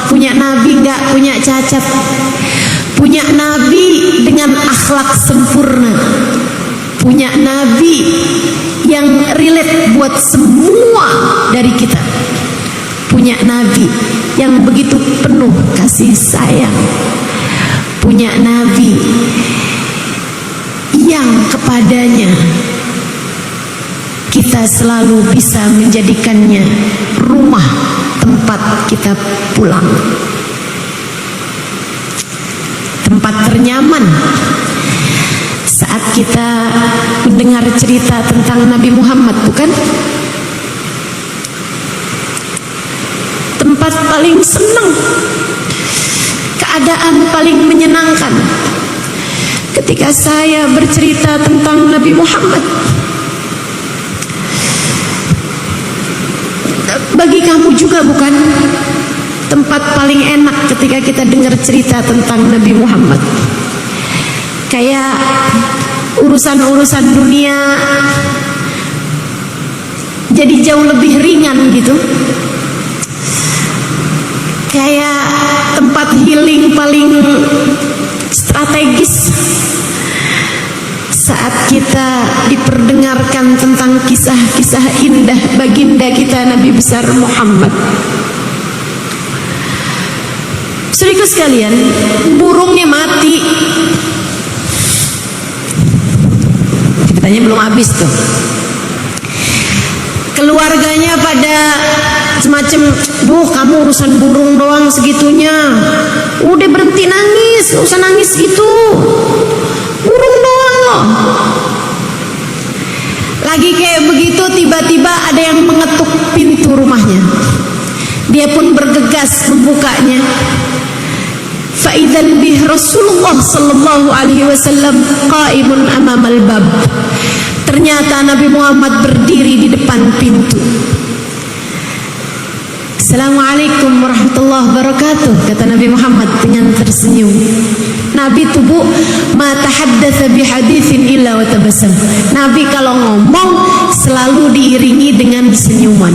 punya Nabi gak punya cacat, punya Nabi dengan akhlak sempurna, punya Nabi yang relate buat semua dari kita, punya Nabi yang begitu penuh kasih sayang, punya Nabi yang kepadanya kita selalu bisa menjadikannya rumah tempat kita pulang, tempat ternyaman. Saat kita mendengar cerita tentang Nabi Muhammad, bukan? Tempat paling senang, keadaan paling menyenangkan ketika saya bercerita tentang Nabi Muhammad. Bagi kamu juga bukan? Tempat paling enak ketika kita dengar cerita tentang Nabi Muhammad. Kayak urusan-urusan dunia jadi jauh lebih ringan gitu. Kayak tempat healing paling strategis saat kita diperdengarkan tentang kisah-kisah indah baginda kita Nabi besar Muhammad. Saudaraku sekalian, burungnya mati. Ceritanya belum habis tuh. Keluarganya pada semacam, kamu urusan burung doang segitunya. Udah berhenti nangis, gak usah nangis gitu. Burung doang loh. Lagi kayak begitu, tiba-tiba ada yang mengetuk pintu rumahnya. Dia pun bergegas membukanya. Fa'idzan bih Rasulullah sallallahu alaihi wasallam qaimun amamal bab. Ternyata Nabi Muhammad berdiri di depan pintu. Assalamualaikum warahmatullahi wabarakatuh, kata Nabi Muhammad dengan tersenyum. Nabi tubuh ma tahaddatsa bihaditsin illa wa tabassam. Nabi kalau ngomong selalu diiringi dengan senyuman.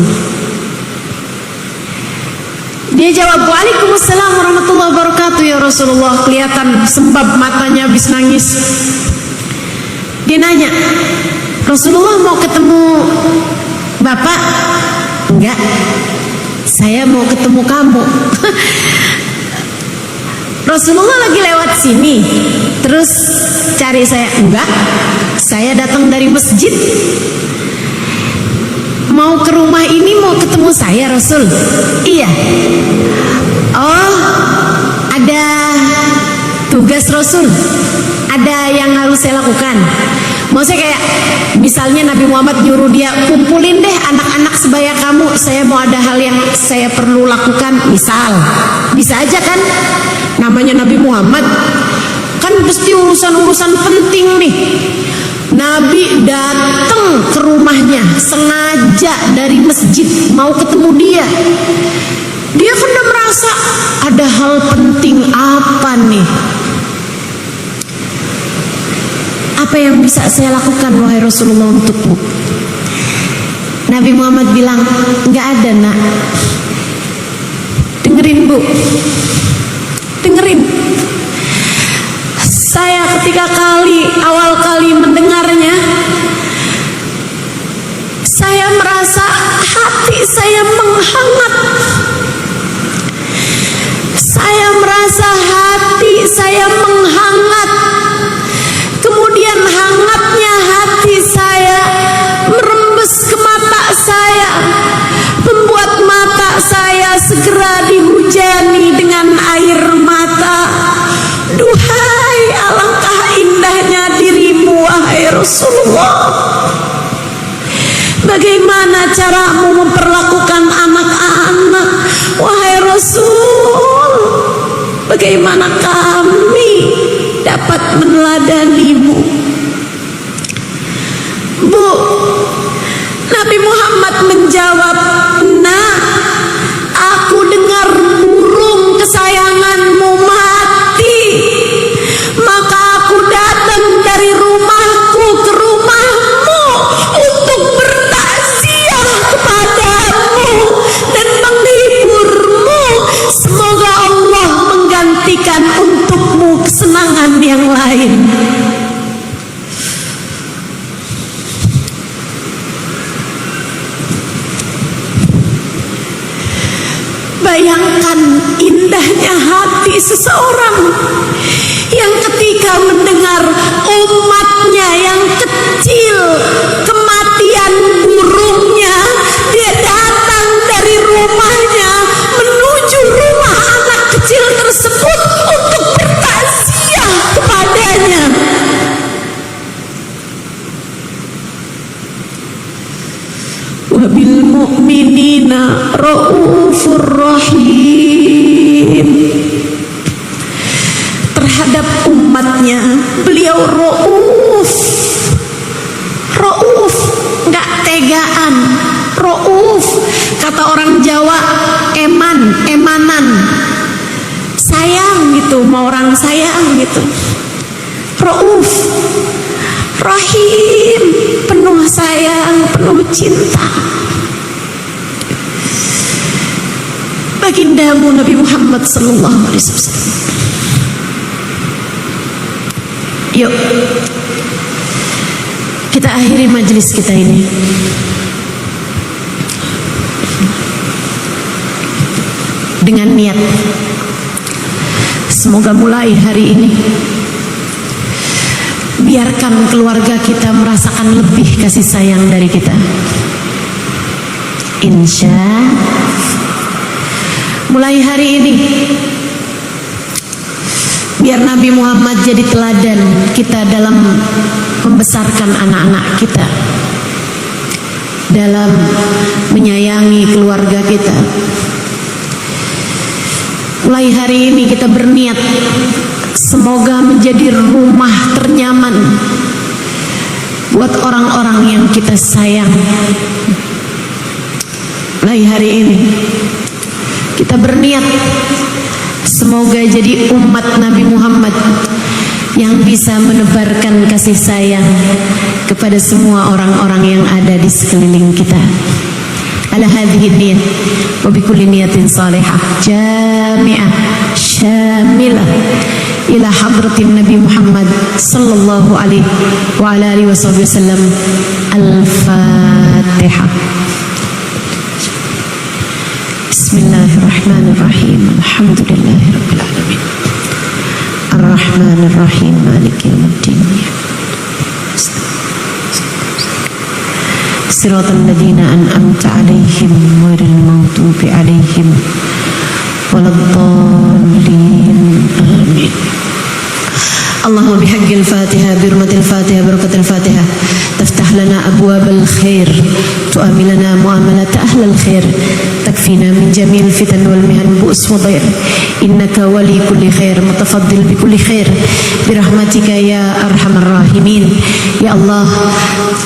Dia jawab, "Waalaikumsalam warahmatullahi wabarakatuh ya Rasulullah." Kelihatan sembab matanya habis nangis. Dia nanya, "Rasulullah mau ketemu Bapak?" "Enggak, saya mau ketemu kamu." "Rasulullah lagi lewat sini terus cari saya?" "Enggak, saya datang dari masjid mau ke rumah ini mau ketemu saya Rasul." "Iya." "Oh, ada tugas Rasul, ada yang harus saya lakukan." Maksudnya kayak misalnya Nabi Muhammad nyuruh dia, "Kumpulin deh anak-anak sebaya kamu, saya mau ada hal yang saya perlu lakukan." Misal, bisa aja kan, namanya Nabi Muhammad kan pasti urusan-urusan penting nih. Nabi datang ke rumahnya sengaja dari masjid mau ketemu dia. Dia kan udah merasa ada hal penting apa nih? Apa yang bisa saya lakukan wahai Rasulullah untukmu? Nabi Muhammad bilang, "Nggak ada nak." Dengerin Bu, dengerin. Saya awal kali mendengarnya, saya merasa hati saya menghangat. Saya merasa hati saya menghangat. Kemudian hangatnya hati saya merembes ke mata saya, membuat mata saya segera dihujani dengan air mata. Duhai, alangkah indahnya dirimu wahai Rasulullah. Bagaimana caramu memperlakukan anak-anak wahai Rasul? Bagaimana kami dapat meneladanimu? Bu, Nabi Muhammad menjawab, "Nah, aku dengar burung kesayanganmu mati, maka aku datang dari rumahku ke rumahmu untuk bertakziah kepadamu dan menghiburmu. Semoga Allah menggantikan untukmu kesenangan yang lain." Bayangkan indahnya hati seseorang yang ketika mendengar umatnya yang kecil kematian burungnya, dia datang dari rumahnya menuju rumah anak kecil tersebut untuk bertakziah kepadanya. Wabil mu'minina raufur rahim. Terhadap umatnya beliau rauf, nggak tegaan. Rauf, kata orang Jawa, emanan, sayang gitu, mau orang sayang gitu. Rauf, rahim, penuh sayang, penuh cinta. Bagindamu Nabi Muhammad sallallahu alaihi wasallam. Yuk, kita akhiri majelis kita ini dengan niat, semoga mulai hari ini biarkan keluarga kita merasakan lebih kasih sayang dari kita. Insya mulai hari ini biar Nabi Muhammad jadi teladan kita dalam membesarkan anak-anak kita, dalam menyayangi keluarga kita. Mulai hari ini kita berniat semoga menjadi rumah ternyaman buat orang-orang yang kita sayang. Mulai hari ini kita berniat semoga jadi umat Nabi Muhammad yang bisa menebarkan kasih sayang kepada semua orang-orang yang ada di sekeliling kita. Ala hadhihi niyat wa bikulli niyatin salihah jami'ah syamilah ila hadratin Nabi Muhammad sallallahu alaihi wa ala alihi wasallam. Al-Fatihah. Bismillahirrahmanirrahim. Alhamdulillahirabbil alamin. Ar-Rahmanir-Rahim. Maliki yaumiddin. Siratal ladzina an'amta 'alaihim ghairil maghdubi 'alaihim waladdallin. Amin. Allahumma bihaqqil Fatihah birmatil Fatihah barakatil Fatihah taftah lana abwabal khair tu'amil lana muamalat ahlal khair takfina min jamil fitan wal mihan bu'us wa dhair innaka wali kulli khair mutafaddil bi kulli khair birahmatika ya arhamar rahimin. Ya Allah,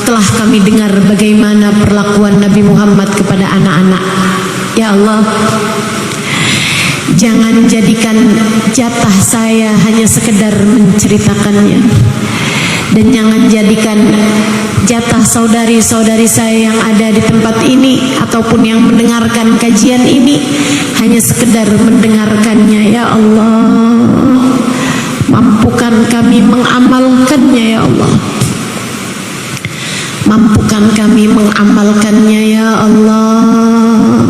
telah kami dengar bagaimana perlakuan Nabi Muhammad kepada anak-anak. Ya Allah, jangan jadikan jatah saya hanya sekedar menceritakannya, dan jangan jadikan jatah saudari-saudari saya yang ada di tempat ini ataupun yang mendengarkan kajian ini hanya sekedar mendengarkannya. Ya Allah, mampukan kami mengamalkannya. Ya Allah, mampukan kami mengamalkannya. Ya Allah,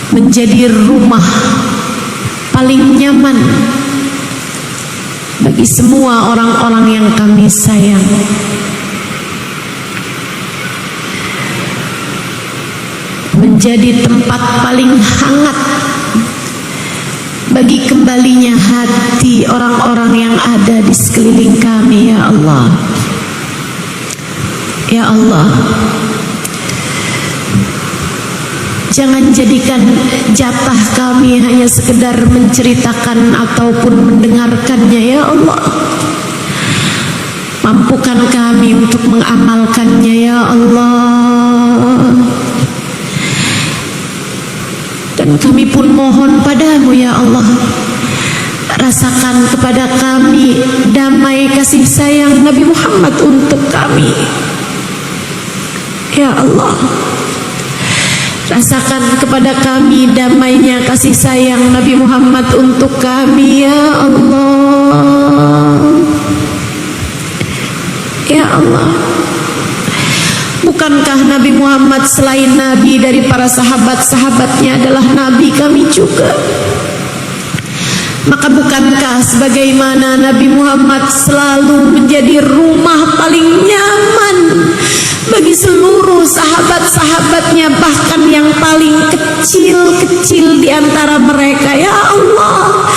menjadi rumah paling nyaman bagi semua orang-orang yang kami sayang. Menjadi tempat paling hangat bagi kembalinya hati orang-orang yang ada di sekeliling kami. Ya Allah, ya Allah, jangan jadikan jatah kami hanya sekedar menceritakan ataupun mendengarkannya. Ya Allah, mampukan kami untuk mengamalkannya. Ya Allah, dan kami pun mohon padamu. Ya Allah, rasakan kepada kami damai kasih sayang Nabi Muhammad untuk kami. Ya Allah, rasakan kepada kami damainya kasih sayang Nabi Muhammad untuk kami. Ya Allah, ya Allah, bukankah Nabi Muhammad selain Nabi dari para sahabat-sahabatnya adalah Nabi kami juga? Maka bukankah sebagaimana Nabi Muhammad selalu menjadi rumah paling nyaman bagi seluruh sahabat-sahabatnya, bahkan yang paling kecil-kecil di antara mereka? Ya Allah,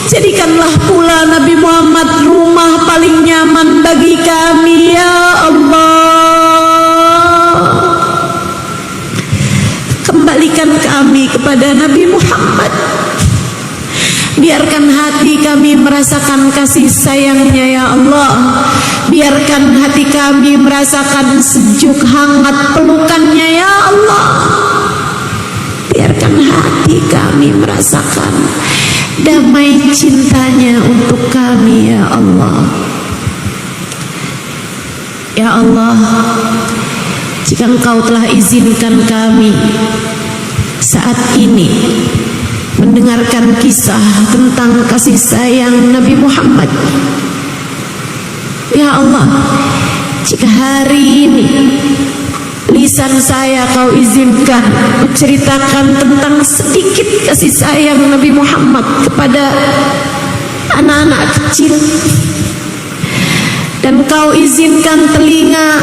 jadikanlah pula Nabi Muhammad rumah paling nyaman bagi kami. Ya Allah, kembalikan kami kepada Nabi Muhammad. Biarkan hati kami merasakan kasih sayangnya. Ya Allah, biarkan hati kami merasakan sejuk hangat pelukannya. Ya Allah, biarkan hati kami merasakan damai cintanya untuk kami. Ya Allah, ya Allah, jika Engkau telah izinkan kami saat ini mendengarkan kisah tentang kasih sayang Nabi Muhammad, ya Allah, jika hari ini lisan saya Kau izinkan menceritakan tentang sedikit kasih sayang Nabi Muhammad kepada anak-anak kecil, dan Kau izinkan telinga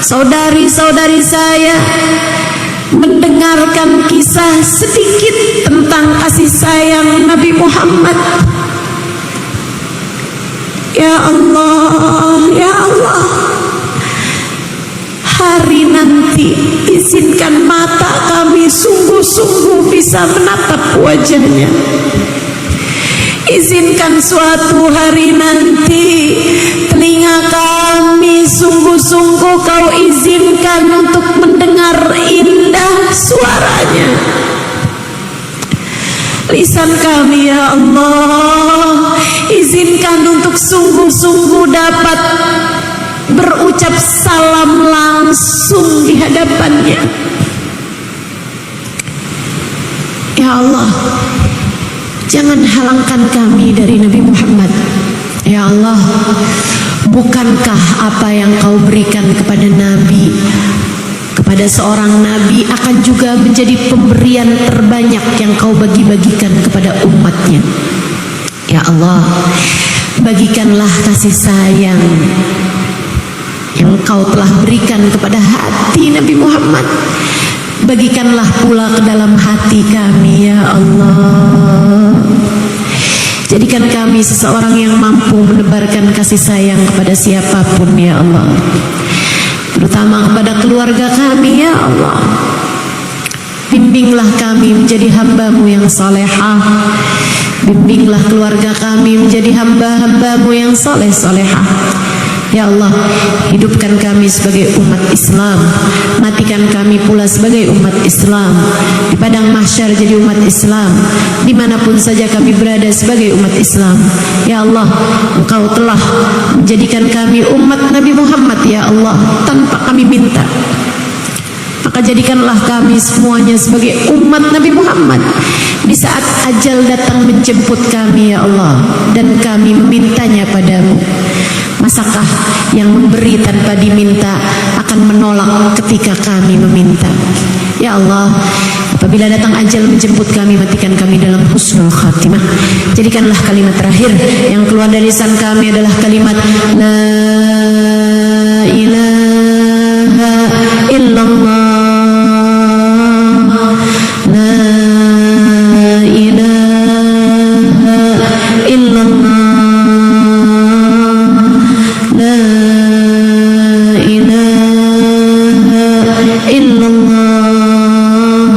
saudari-saudari saya mendengarkan kisah sedikit tentang kasih sayang Nabi Muhammad, ya Allah, ya Allah, hari nanti izinkan mata kami sungguh-sungguh bisa menatap wajahnya. Izinkan suatu hari nanti telinga kami sungguh-sungguh Kau izinkan untuk mendengar indah suaranya. lisan kami ya Allah. Izinkan untuk sungguh-sungguh dapat berucap salam langsung di hadapannya. Ya Allah, jangan halangkan kami dari Nabi Muhammad. Ya Allah, bukankah apa yang kau berikan kepada Nabi, kepada seorang Nabi akan juga menjadi pemberian terbanyak yang kau bagi-bagikan kepada umatnya. Ya Allah, bagikanlah kasih sayang yang kau telah berikan kepada hati Nabi Muhammad. Bagikanlah pula ke dalam hati kami ya Allah. Jadikan kami seseorang yang mampu menebarkan kasih sayang kepada siapapun ya Allah, terutama kepada keluarga kami ya Allah. Bimbinglah kami menjadi hamba-Mu yang salehah. Bimbinglah keluarga kami menjadi hamba-hamba-Mu yang soleh-solehah. Ya Allah, hidupkan kami sebagai umat Islam, matikan kami pula sebagai umat Islam. Di padang mahsyar jadi umat Islam, dimanapun saja kami berada sebagai umat Islam. Ya Allah, Engkau telah menjadikan kami umat Nabi Muhammad ya Allah, tanpa kami minta. Maka jadikanlah kami semuanya sebagai umat Nabi Muhammad di saat ajal datang menjemput kami ya Allah, dan kami memintanya padamu. Masakah yang memberi tanpa diminta akan menolak ketika kami meminta? Ya Allah, apabila datang ajal menjemput kami, matikan kami dalam husnul khatimah. Jadikanlah kalimat terakhir yang keluar dari lisan kami adalah kalimat La ilaha illallah, La ilaha illallah, La ilaha illallah,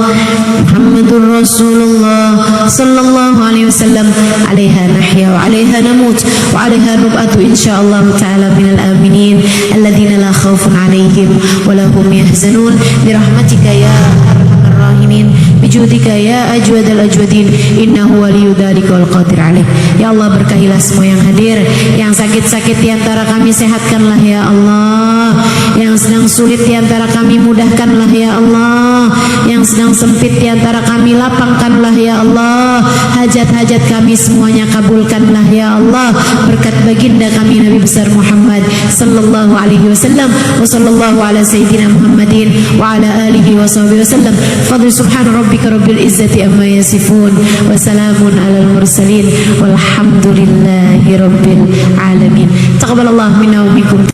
Muhammadur Rasulullah sallallahu alaihi wasallam. Alaiha nahya wa alaiha namut wa alaiha nub'atu insyaallah ta'ala minal aminin alladzina la khaufun alaihim wa lahum yahzanun birahmatika ya arhamar rahimin bijudika ya ajwadal ajwadin innahu waliyyu dzalika wal qadir alaih. Ya Allah, berkahilah semua yang hadir. Yang sakit-sakit di antara kami sehatkanlah ya Allah. Yang sedang sulit di antara kami mudahkanlah ya Allah. Yang sedang sempit di antara kami lapangkanlah ya Allah. Hajat-hajat kami semuanya kabulkanlah ya Allah. Berkat baginda kami Nabi besar Muhammad sallallahu alaihi wasallam. Wa sallallahu ala sayyidina Muhammadin wa ala alihi wa sahbihi wasallam. Fadli subhana rabbika rabbil izzati amma yasifun wa salamun alal mursalin walhamdulillahi rabbil alamin. Taqabbalallahu minna wa minkum.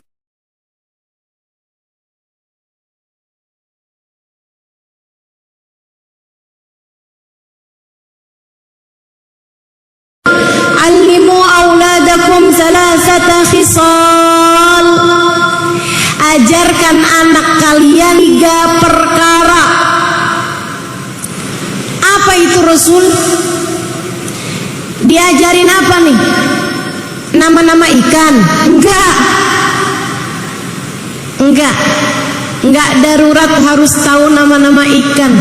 Allimu auladakum salasata khisal. Ajarkan anak kalian 3 perkara. Apa itu Rasul? Diajarin apa nih? Nama-nama ikan? Enggak darurat harus tahu nama-nama ikan.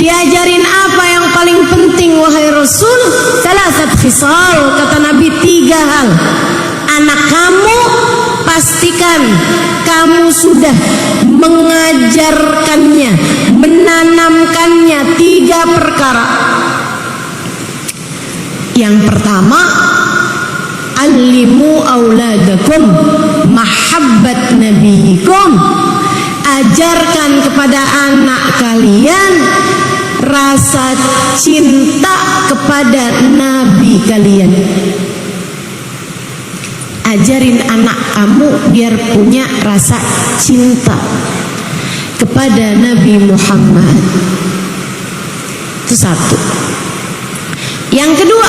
Diajarin apa yang paling penting wahai Rasul? Salasat khisal, kata Nabi, 3 hal. Anak kamu pastikan kamu sudah mengajarkannya, menanamkannya 3 perkara. Yang pertama, allimu auladakum mahabbat nabiyikum. Ajarkan kepada anak kalian rasa cinta kepada nabi kalian. Ajarin anak kamu biar punya rasa cinta kepada Nabi Muhammad. Itu satu. Yang kedua,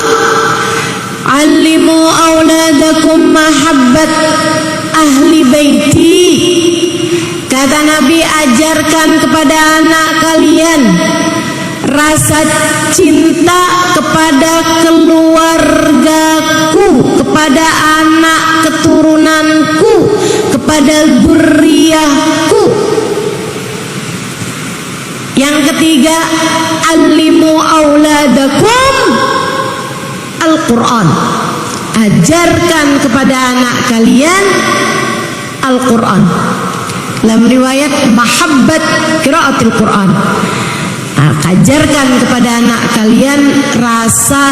allimu auladakum mahabbat ahli baiti. Kata Nabi, ajarkan kepada anak kalian rasa cinta kepada keluargaku, kepada anak keturunanku, kepada dzurriyyahku. Yang ketiga, allimu auladakum Al-Quran. Ajarkan kepada anak kalian Al-Quran. Dalam riwayat mahabbat qiraatil Quran. Ajarkan kepada anak kalian rasa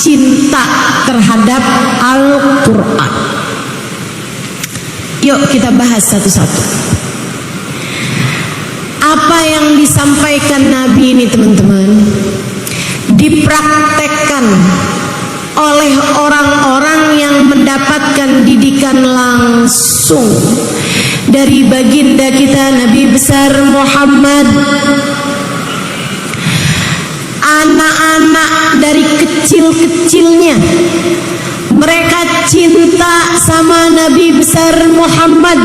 cinta terhadap Al-Quran. Yuk kita bahas satu-satu. Apa yang disampaikan Nabi ini teman-teman dipraktekkan oleh orang-orang yang mendapatkan didikan langsung dari baginda kita Nabi besar Muhammad. Anak-anak dari kecil-kecilnya mereka cinta sama Nabi besar Muhammad.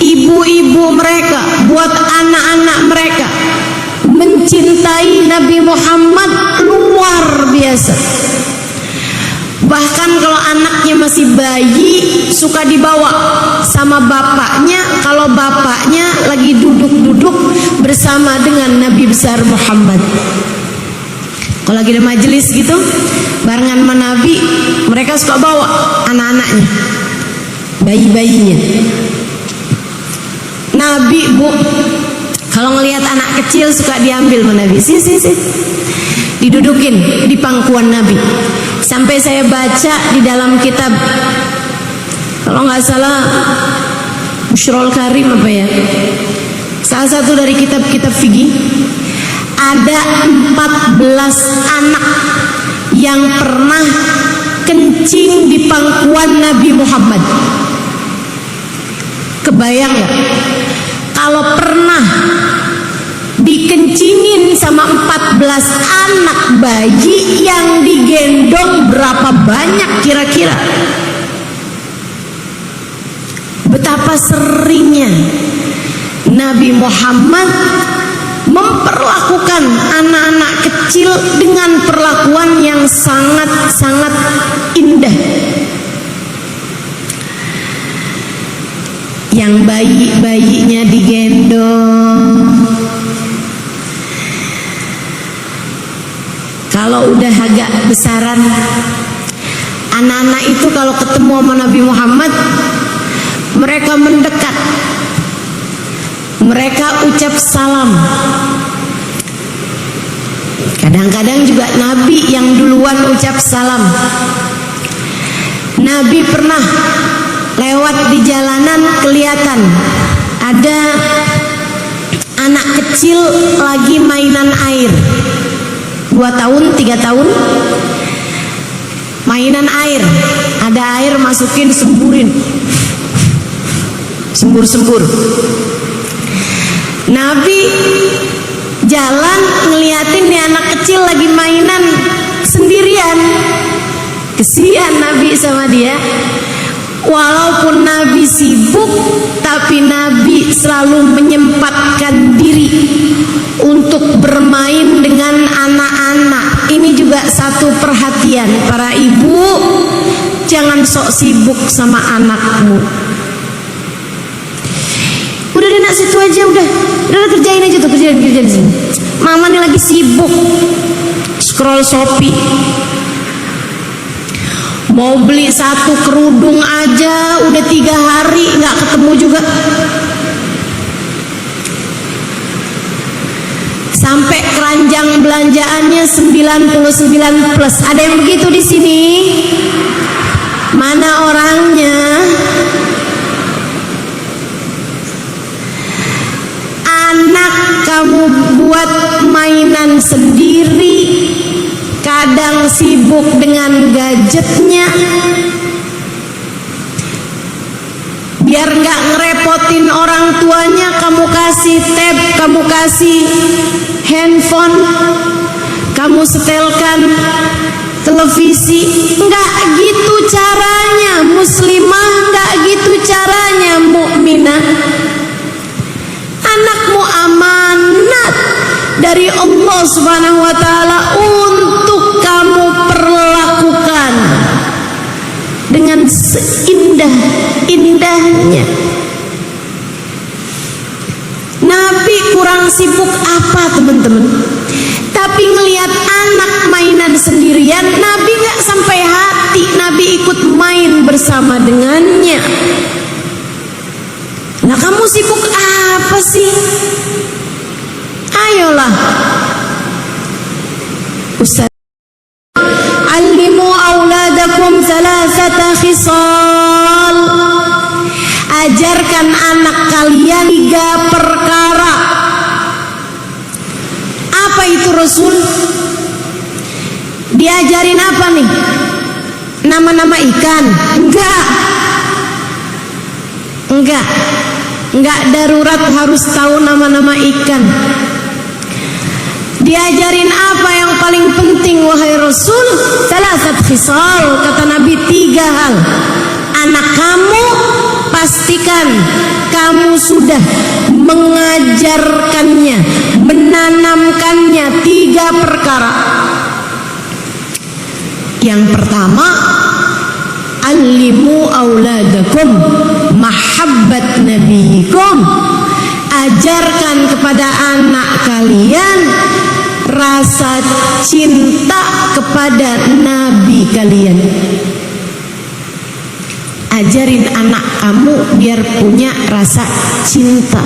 Ibu-ibu mereka buat anak-anak mereka mencintai Nabi Muhammad luar biasa. Bahkan kalau anaknya masih bayi suka dibawa sama bapaknya, kalau bapaknya lagi duduk-duduk bersama dengan Nabi besar Muhammad. Kalau lagi ada majelis gitu barengan sama Nabi, mereka suka bawa anak-anaknya, bayi-bayinya. Nabi bu, kalau ngelihat anak kecil suka diambil sama Nabi, didudukin di pangkuan Nabi. Sampai saya baca di dalam kitab, kalau nggak salah Bushrul Karim apa ya, salah satu dari kitab-kitab fikih, ada 14 anak yang pernah kencing di pangkuan Nabi Muhammad. Kebayang nggak? Kalau pernah dikencingin sama 14 anak bayi, yang digendong berapa banyak kira-kira? Betapa seringnya Nabi Muhammad memperlakukan anak-anak kecil dengan perlakuan yang sangat-sangat indah. Yang bayi-bayinya digendong, kalau udah agak besaran, anak-anak itu kalau ketemu sama Nabi Muhammad, mereka mendekat, mereka ucap salam. Kadang-kadang juga Nabi yang duluan ucap salam. Nabi pernah lewat di jalanan, kelihatan ada anak kecil lagi mainan air, 2 tahun, 3 tahun, mainan air, ada air masukin, semburin, sembur-sembur. Nabi jalan ngeliatin nih anak kecil lagi mainan sendirian, kesian Nabi sama dia. Walaupun Nabi sibuk, tapi Nabi selalu menyempatkan diri untuk bermain dengan anak-anak. Ini juga satu perhatian para ibu, jangan sok sibuk sama anakmu. Udah di nak situ aja, udah kerjain aja tuh, kerjain di sini. Mama nih lagi sibuk scroll Shopee. Mau beli 1 kerudung aja udah 3 hari nggak ketemu juga. Sampai keranjang belanjaannya 99 plus. Ada yang begitu di sini? Mana orangnya? Anak kamu buat mainan sendiri, kadang sibuk dengan gadgetnya. Biar nggak ngerepotin orang tuanya, kamu kasih tab, kamu kasih handphone, kamu setelkan televisi. Nggak gitu caranya muslimah, nggak gitu caranya mukminah. Anakmu amanat dari Allah Subhanahu wa ta'ala untuk kamu perlakukan dengan seindah-indahnya. teman-teman. Tapi ngelihat anak mainan sendirian, Nabi nggak sampai hati. Nabi ikut main bersama dengannya. Nah, kamu sibuk apa sih? Ayolah, Ustaz, alimu auladakum salasata khisal. Ajarkan anak kalian 3 perkara. Apa itu Rasul? Diajarin apa nih? Nama-nama ikan? Enggak darurat harus tahu nama-nama ikan. Diajarin apa yang paling penting wahai Rasul? Salasat khisal, kata Nabi, 3 hal. Anak kamu pastikan kamu sudah mengajarkannya, menanamkannya 3 perkara. Yang pertama, alimu auladakum mahabbat nabiyikum. Ajarkan kepada anak kalian rasa cinta kepada nabi kalian. Ajarin anak kamu biar punya rasa cinta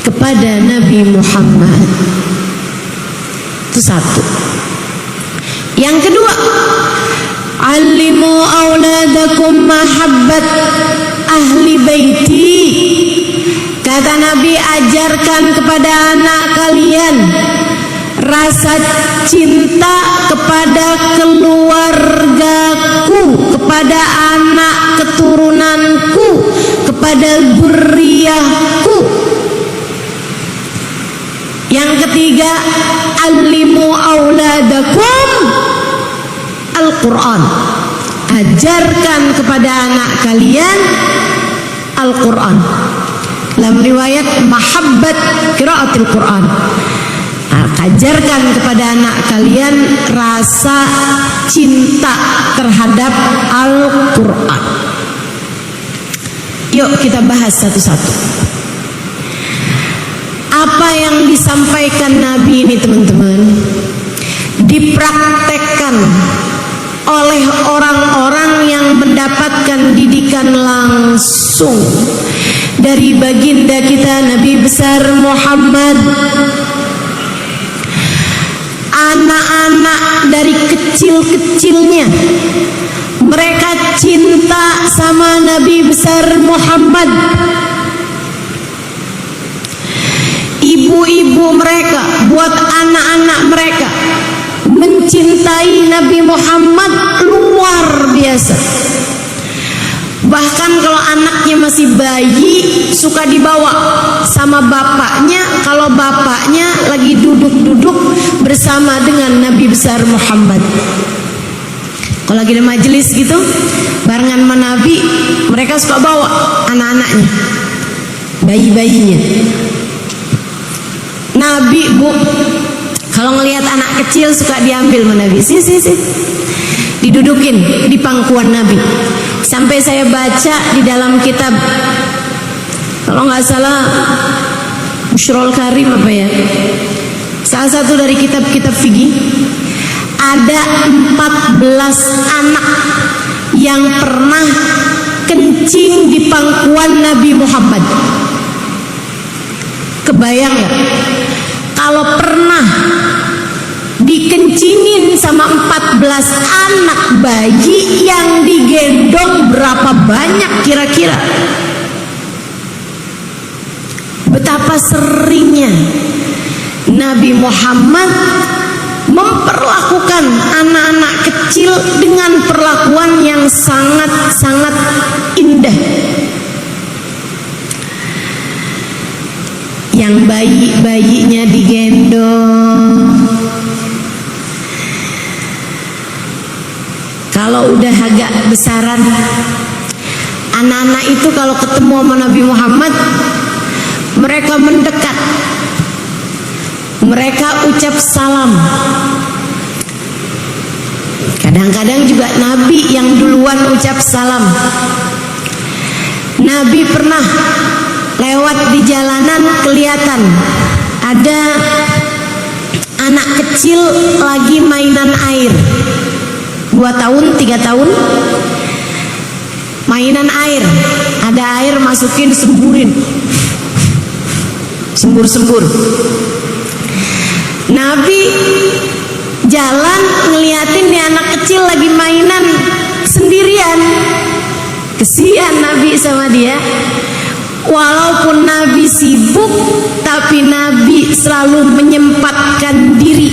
kepada Nabi Muhammad. Itu 1. Yang kedua, alimu auladakum mahabbat ahli baiti. Kata Nabi, ajarkan kepada anak kalian rasa cinta kepada keluargaku, kepada anak keturunanku, kepada dzurriyyahku. Yang ketiga, alimu auladakum Al-Quran. Ajarkan kepada anak kalian Al-Quran. Dalam riwayat mahabbat qiraatil Quran. Ajarkan kepada anak kalian rasa cinta terhadap Al-Quran. Yuk kita bahas satu-satu. Apa yang disampaikan Nabi ini teman-teman dipraktekkan oleh orang-orang yang mendapatkan didikan langsung dari baginda kita Nabi besar Muhammad. Anak-anak dari kecil-kecilnya mereka cinta sama Nabi besar Muhammad. Ibu-ibu mereka buat anak-anak mereka mencintai Nabi Muhammad luar biasa. Bahkan kalau anaknya masih bayi suka dibawa sama bapaknya, kalau bapaknya lagi duduk-duduk bersama dengan Nabi besar Muhammad. Kalau lagi ada majelis gitu barengan sama Nabi, mereka suka bawa anak-anaknya, bayi-bayinya. Nabi, Bu, kalau ngelihat anak kecil suka diambil sama Nabi. Si. Didudukin di pangkuan Nabi. Sampai saya baca di dalam kitab, kalau nggak salah Bushrul Karim apa ya, salah satu dari kitab-kitab fikih, ada 14 anak yang pernah kencing di pangkuan Nabi Muhammad. Kebayang nggak? Kalau pernah dikencingin sama 14 anak bayi, yang digendong berapa banyak kira-kira? Betapa seringnya Nabi Muhammad memperlakukan anak-anak kecil dengan perlakuan yang sangat-sangat indah. Yang bayi-bayinya digendong. Kalau udah agak besaran, anak-anak itu kalau ketemu sama Nabi Muhammad, mereka mendekat, mereka ucap salam. Kadang-kadang juga Nabi yang duluan ucap salam. Nabi pernah lewat di jalanan, kelihatan Ada anak kecil lagi mainan air, 2 tahun 3 tahun, mainan air, ada air masukin, semburin, sembur. Nabi jalan ngeliatin nih anak kecil lagi mainan sendirian, kesian Nabi sama dia. Walaupun Nabi sibuk, tapi Nabi selalu menyempatkan diri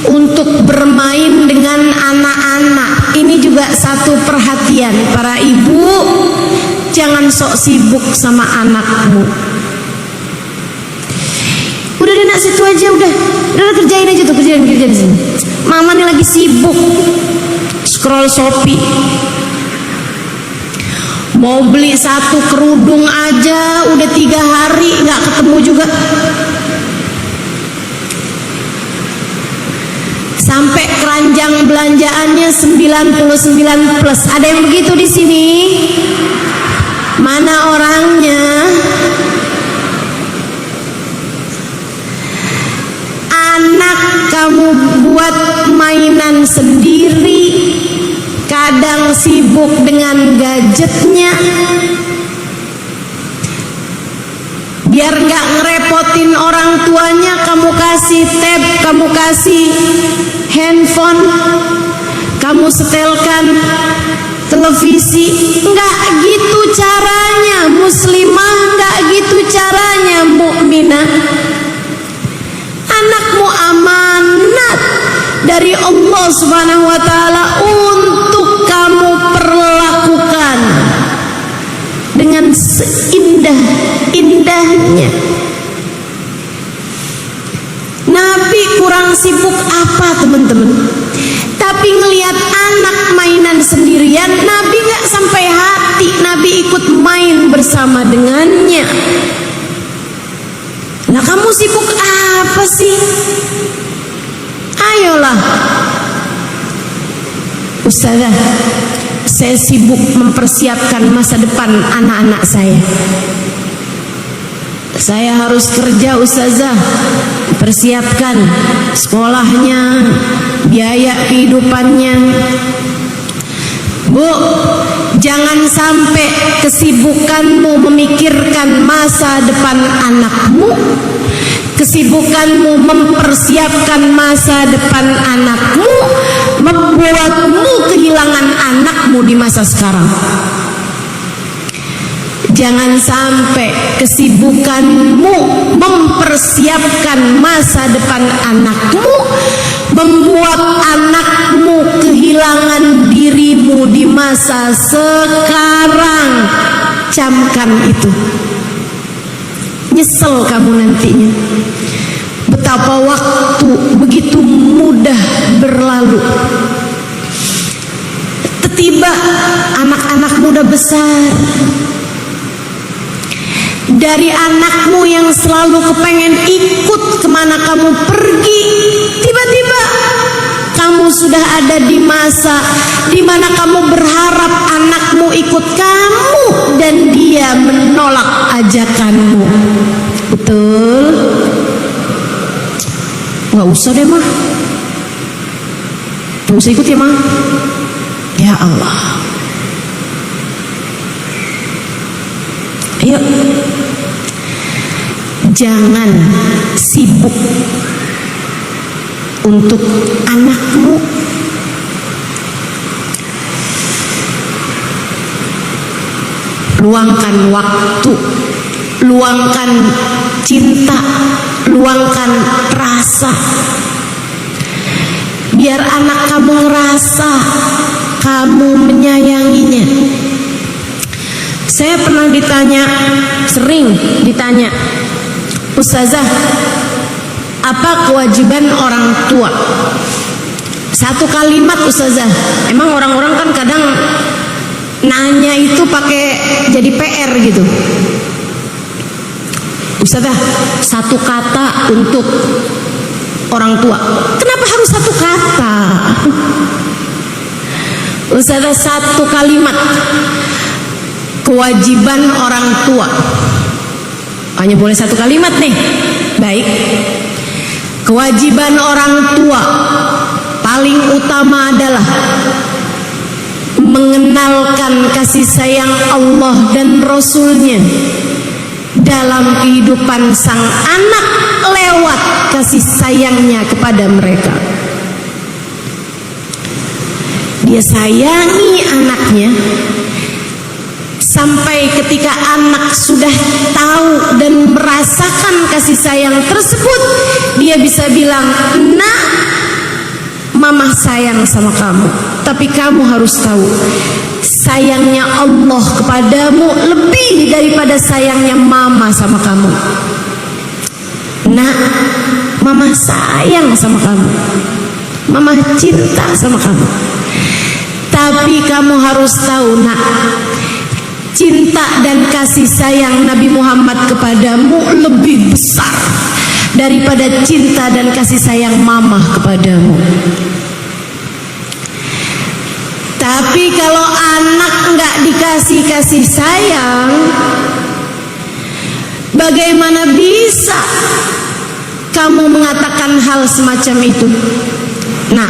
untuk bermain dengan anak-anak. Ini juga satu perhatian para ibu, jangan sok sibuk sama anakmu. Udah deh nak, situ aja, udah kerjain aja tuh, kerjain di sini. Mama nih lagi sibuk scroll Shopee. Mau beli 1 kerudung aja udah 3 hari nggak ketemu juga. Sampai keranjang belanjaannya 99 plus. Ada yang begitu di sini? Mana orangnya? Anak kamu buat mainan sendiri, kadang sibuk dengan gadgetnya. Biar nggak ngerepotin orang tuanya, kamu kasih tab, kamu kasih handphone, kamu setelkan televisi. Nggak gitu caranya muslimah, nggak gitu caranya mukminah. Anakmu amanat dari Allah Subhanahu wa ta'ala untuk kamu perlakukan dengan seindah-indahnya. Nabi kurang sibuk apa teman-teman? Tapi ngelihat anak mainan sendirian, Nabi gak sampai hati, Nabi ikut main bersama dengannya. Nah, kamu sibuk apa sih? Ayolah, Ustazah, saya sibuk mempersiapkan masa depan anak-anak saya. Saya harus kerja, Ustazah, persiapkan sekolahnya, biaya kehidupannya. Bu, jangan sampai kesibukanmu memikirkan masa depan anakmu, kesibukanmu mempersiapkan masa depan anakmu, membuatmu kehilangan anakmu di masa sekarang. Jangan sampai kesibukanmu mempersiapkan masa depan anakmu membuat anakmu kehilangan dirimu di masa sekarang. Camkan itu. Nyesel kamu nantinya. Betapa waktu begitu mudah berlalu. Tiba anak-anak muda besar. Dari anakmu yang selalu kepengen ikut kemana kamu pergi, tiba-tiba kamu sudah ada di masa di mana kamu berharap anakmu ikut kamu dan dia menolak ajakanmu. Betul? Nggak usah deh mah, nggak usah ikut ya mah. Ya Allah, ayo, jangan sibuk untuk anakmu. Luangkan waktu, luangkan cinta, luangkan rasa, biar anak kamu ngerasa kamu menyayanginya. Saya pernah sering ditanya, Ustazah, apa kewajiban orang tua? Satu kalimat, Ustazah. Emang orang-orang kan kadang nanya itu pakai jadi PR gitu. Ustazah, satu kata untuk orang tua. Kenapa harus satu kata? Ustazah, satu kalimat. Kewajiban orang tua. Hanya boleh satu kalimat nih. Baik, kewajiban orang tua paling utama adalah mengenalkan kasih sayang Allah dan Rasul-Nya dalam kehidupan sang anak lewat kasih sayangnya kepada mereka. Dia sayangi anaknya sampai ketika anak sudah tahu dan merasakan kasih sayang tersebut, dia bisa bilang, "Nak, Mama sayang sama kamu, tapi kamu harus tahu sayangnya Allah kepadamu lebih daripada sayangnya Mama sama kamu. Nak, Mama sayang sama kamu, Mama cinta sama kamu. Tapi kamu harus tahu, Nak, cinta dan kasih sayang Nabi Muhammad kepadamu lebih besar daripada cinta dan kasih sayang Mama kepadamu." Tapi kalau anak nggak dikasih kasih sayang, bagaimana bisa kamu mengatakan hal semacam itu? Nah,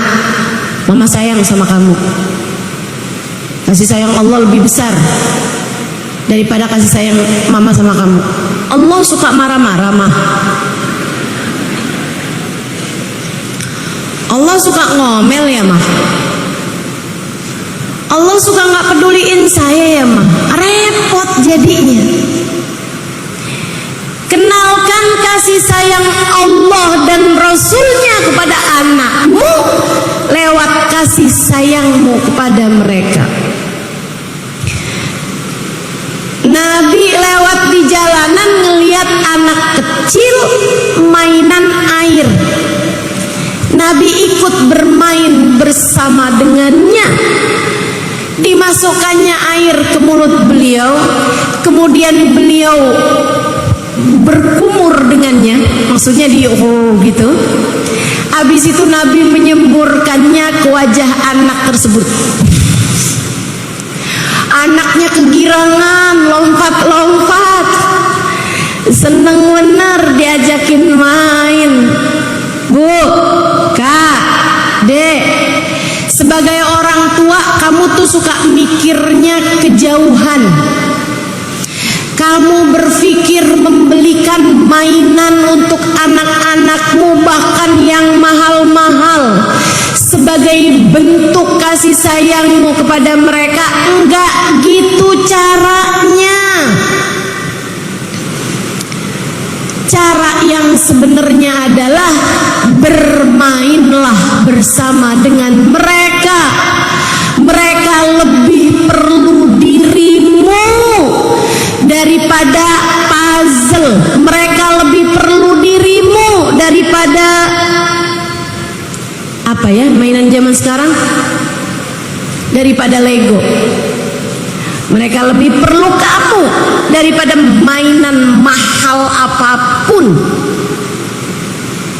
Mama sayang sama kamu. Kasih sayang Allah lebih besar daripada kasih sayang Mama sama kamu. Allah suka marah-marah, mah. Allah suka ngomel ya, mah. Allah suka nggak peduliin saya ya, mah. Repot jadinya. Kenalkan kasih sayang Allah dan Rasul-Nya kepada anakmu lewat kasih sayangmu kepada mereka. Nabi lewat di jalanan ngelihat anak kecil mainan air. Nabi ikut bermain bersama dengannya. Dimasukkannya air ke mulut beliau, kemudian beliau berkumur dengannya, maksudnya gitu. Habis itu Nabi menyemburkannya ke wajah anak tersebut. Anaknya kegirangan, lompat-lompat, seneng benar diajakin main. Bu, Kak, Dek, sebagai orang tua kamu tuh suka mikirnya kejauhan. Kamu berpikir membelikan mainan untuk anak-anakmu, bahkan yang mahal-mahal, sebagai bentuk kasih sayangmu kepada mereka. Enggak gitu caranya. Cara yang sebenarnya adalah bermainlah bersama dengan mereka. Mereka lebih perlu dirimu daripada puzzle. Mereka lebih perlu dirimu daripada apa ya, mainan zaman sekarang, daripada Lego. Mereka lebih perlu kamu daripada mainan mahal apapun.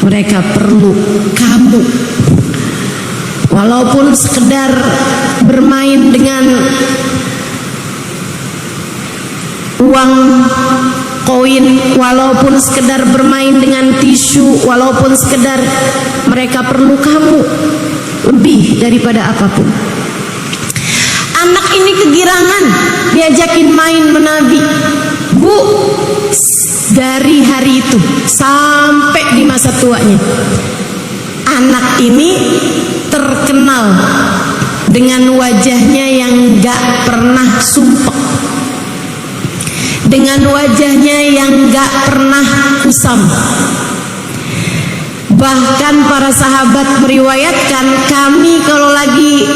Mereka perlu kamu. Walaupun sekedar bermain dengan uang koin, walaupun sekedar bermain dengan tisu, walaupun sekedar, mereka perlu kamu lebih daripada apapun. Anak ini kegirangan diajakin main Nabi. Bu, dari hari itu sampai di masa tuanya, anak ini terkenal dengan wajahnya yang gak pernah sumpek, dengan wajahnya yang gak pernah kusam. Bahkan para sahabat meriwayatkan, kami kalau lagi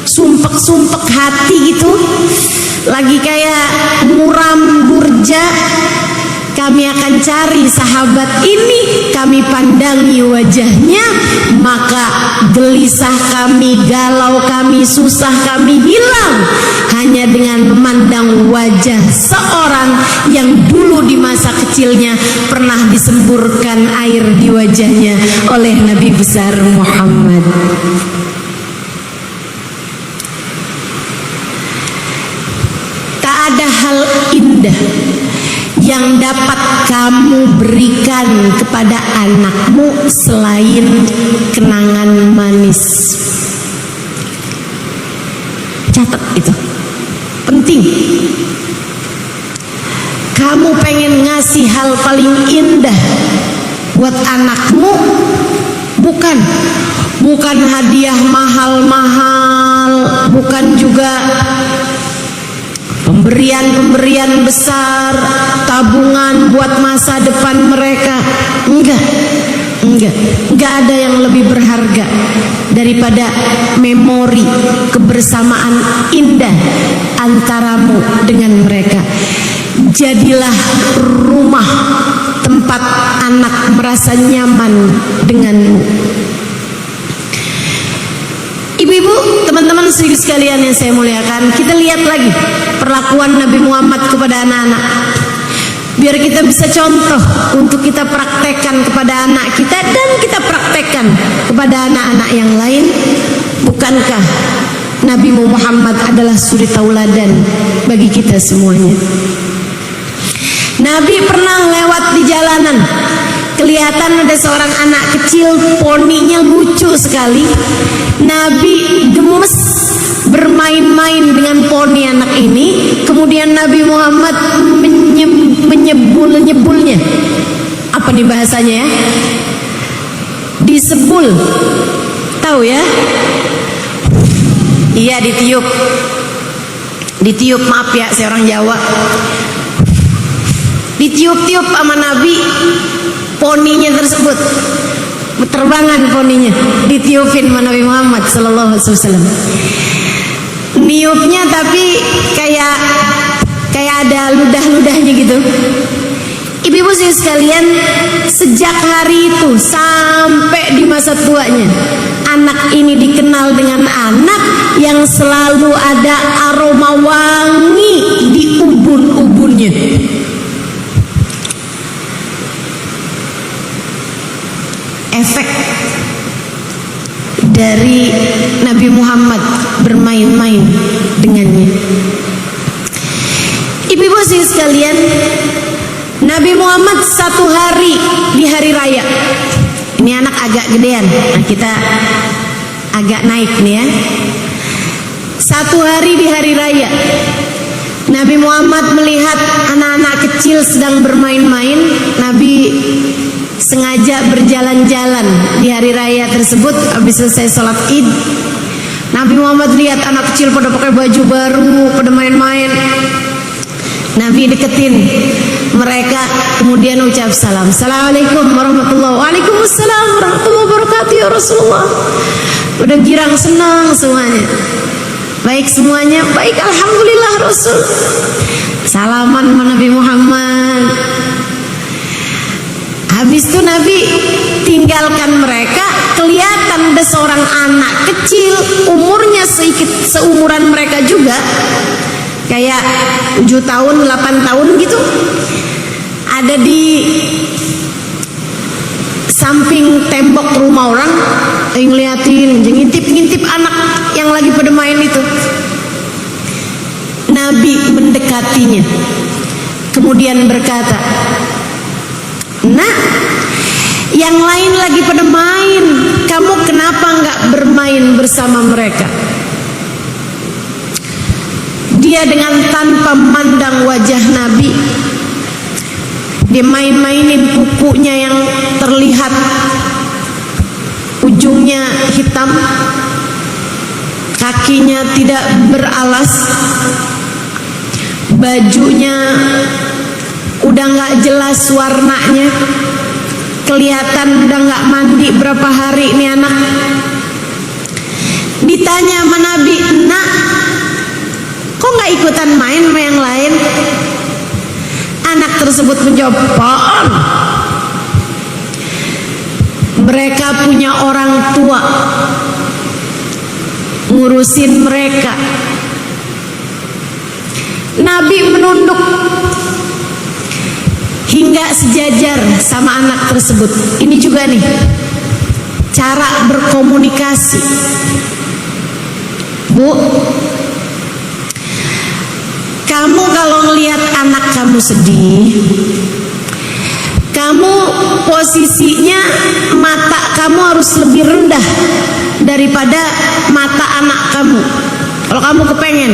sumpek-sumpek hati gitu, lagi kayak muram durja, kami akan cari sahabat ini, kami pandangi wajahnya, maka gelisah kami, galau kami, susah kami hilang hanya dengan memandang wajah seorang yang dulu di masa kecilnya pernah disemburkan air di wajahnya oleh Nabi besar Muhammad. Tak ada hal indah yang dapat kamu berikan kepada anakmu selain kenangan manis. Catat itu, penting. Kamu pengen ngasih hal paling indah buat anakmu, bukan hadiah mahal-mahal, bukan juga pemberian besar, tabungan buat masa depan mereka. Enggak ada yang lebih berharga daripada memori kebersamaan indah antaramu dengan mereka. Jadilah rumah tempat anak merasa nyaman denganmu. Ibu-ibu, teman-teman sekalian yang saya muliakan, kita lihat lagi perlakuan Nabi Muhammad kepada anak-anak, biar kita bisa contoh untuk kita praktekkan kepada anak kita dan kita praktekkan kepada anak-anak yang lain. Bukankah Nabi Muhammad adalah suri tauladan bagi kita semuanya? Nabi pernah lewat di jalanan, kelihatan ada seorang anak kecil, poninya lucu sekali. Nabi gemes bermain-main dengan poni anak ini. Kemudian Nabi Muhammad menyebulnya. Apa nih bahasanya ya? Disebul. Tahu ya? Iya, ditiup. Ditiup, maaf ya, saya orang Jawa. Ditiup-tiup sama Nabi poninya tersebut, terbangan poninya, ditiupin sama Nabi Muhammad sallallahu alaihi wasallam. Niupnya tapi kayak ada ludah-ludahnya gitu. Ibu-ibu sekalian, sejak hari itu sampai di masa tuanya, anak ini dikenal dengan anak yang selalu ada aroma wangi di ubun-ubunnya. Efek dari Nabi Muhammad bermain-main dengannya. Ibu-ibu sekalian, Nabi Muhammad satu hari di hari raya, ini anak agak gedean, nah kita agak naik nih ya. Satu hari di hari raya, Nabi Muhammad melihat anak-anak kecil sedang bermain-main. Nabi sengaja berjalan-jalan di hari raya tersebut. Habis selesai sholat id, Nabi Muhammad lihat anak kecil pada pakai baju baru, pada main-main. Nabi deketin mereka, kemudian ucap salam. Assalamualaikum warahmatullahi wabarakatuh. Waalaikumsalam warahmatullahi wabarakatuh ya Rasulullah. Udah girang, senang semuanya. Baik semuanya, baik, alhamdulillah Rasul. Salaman sama Nabi Muhammad. Habis itu Nabi tinggalkan mereka. Kelihatan ada seorang anak kecil, umurnya seumuran mereka juga, kayak 7 tahun, 8 tahun gitu, ada di samping tembok rumah orang, ngeliatin, ngintip-ngintip anak yang lagi pada main itu. Nabi mendekatinya, kemudian berkata, "Nak, yang lain lagi pada main, kamu kenapa nggak bermain bersama mereka?" Dia dengan tanpa memandang wajah Nabi, dia main-mainin kukunya yang terlihat ujungnya hitam, kakinya tidak beralas, bajunya udah nggak jelas warnanya, kelihatan udah nggak mandi berapa hari ini anak. Ditanya sama Nabi, "Nak, kok nggak ikutan main sama yang lain?" Anak tersebut menjawab, "Apaan? Mereka punya orang tua ngurusin mereka." Nabi menunduk hingga sejajar sama anak tersebut. Ini juga nih cara berkomunikasi. Bu, kamu kalau ngelihat anak kamu sedih, kamu posisinya mata kamu harus lebih rendah daripada mata anak kamu. Kalau kamu kepengen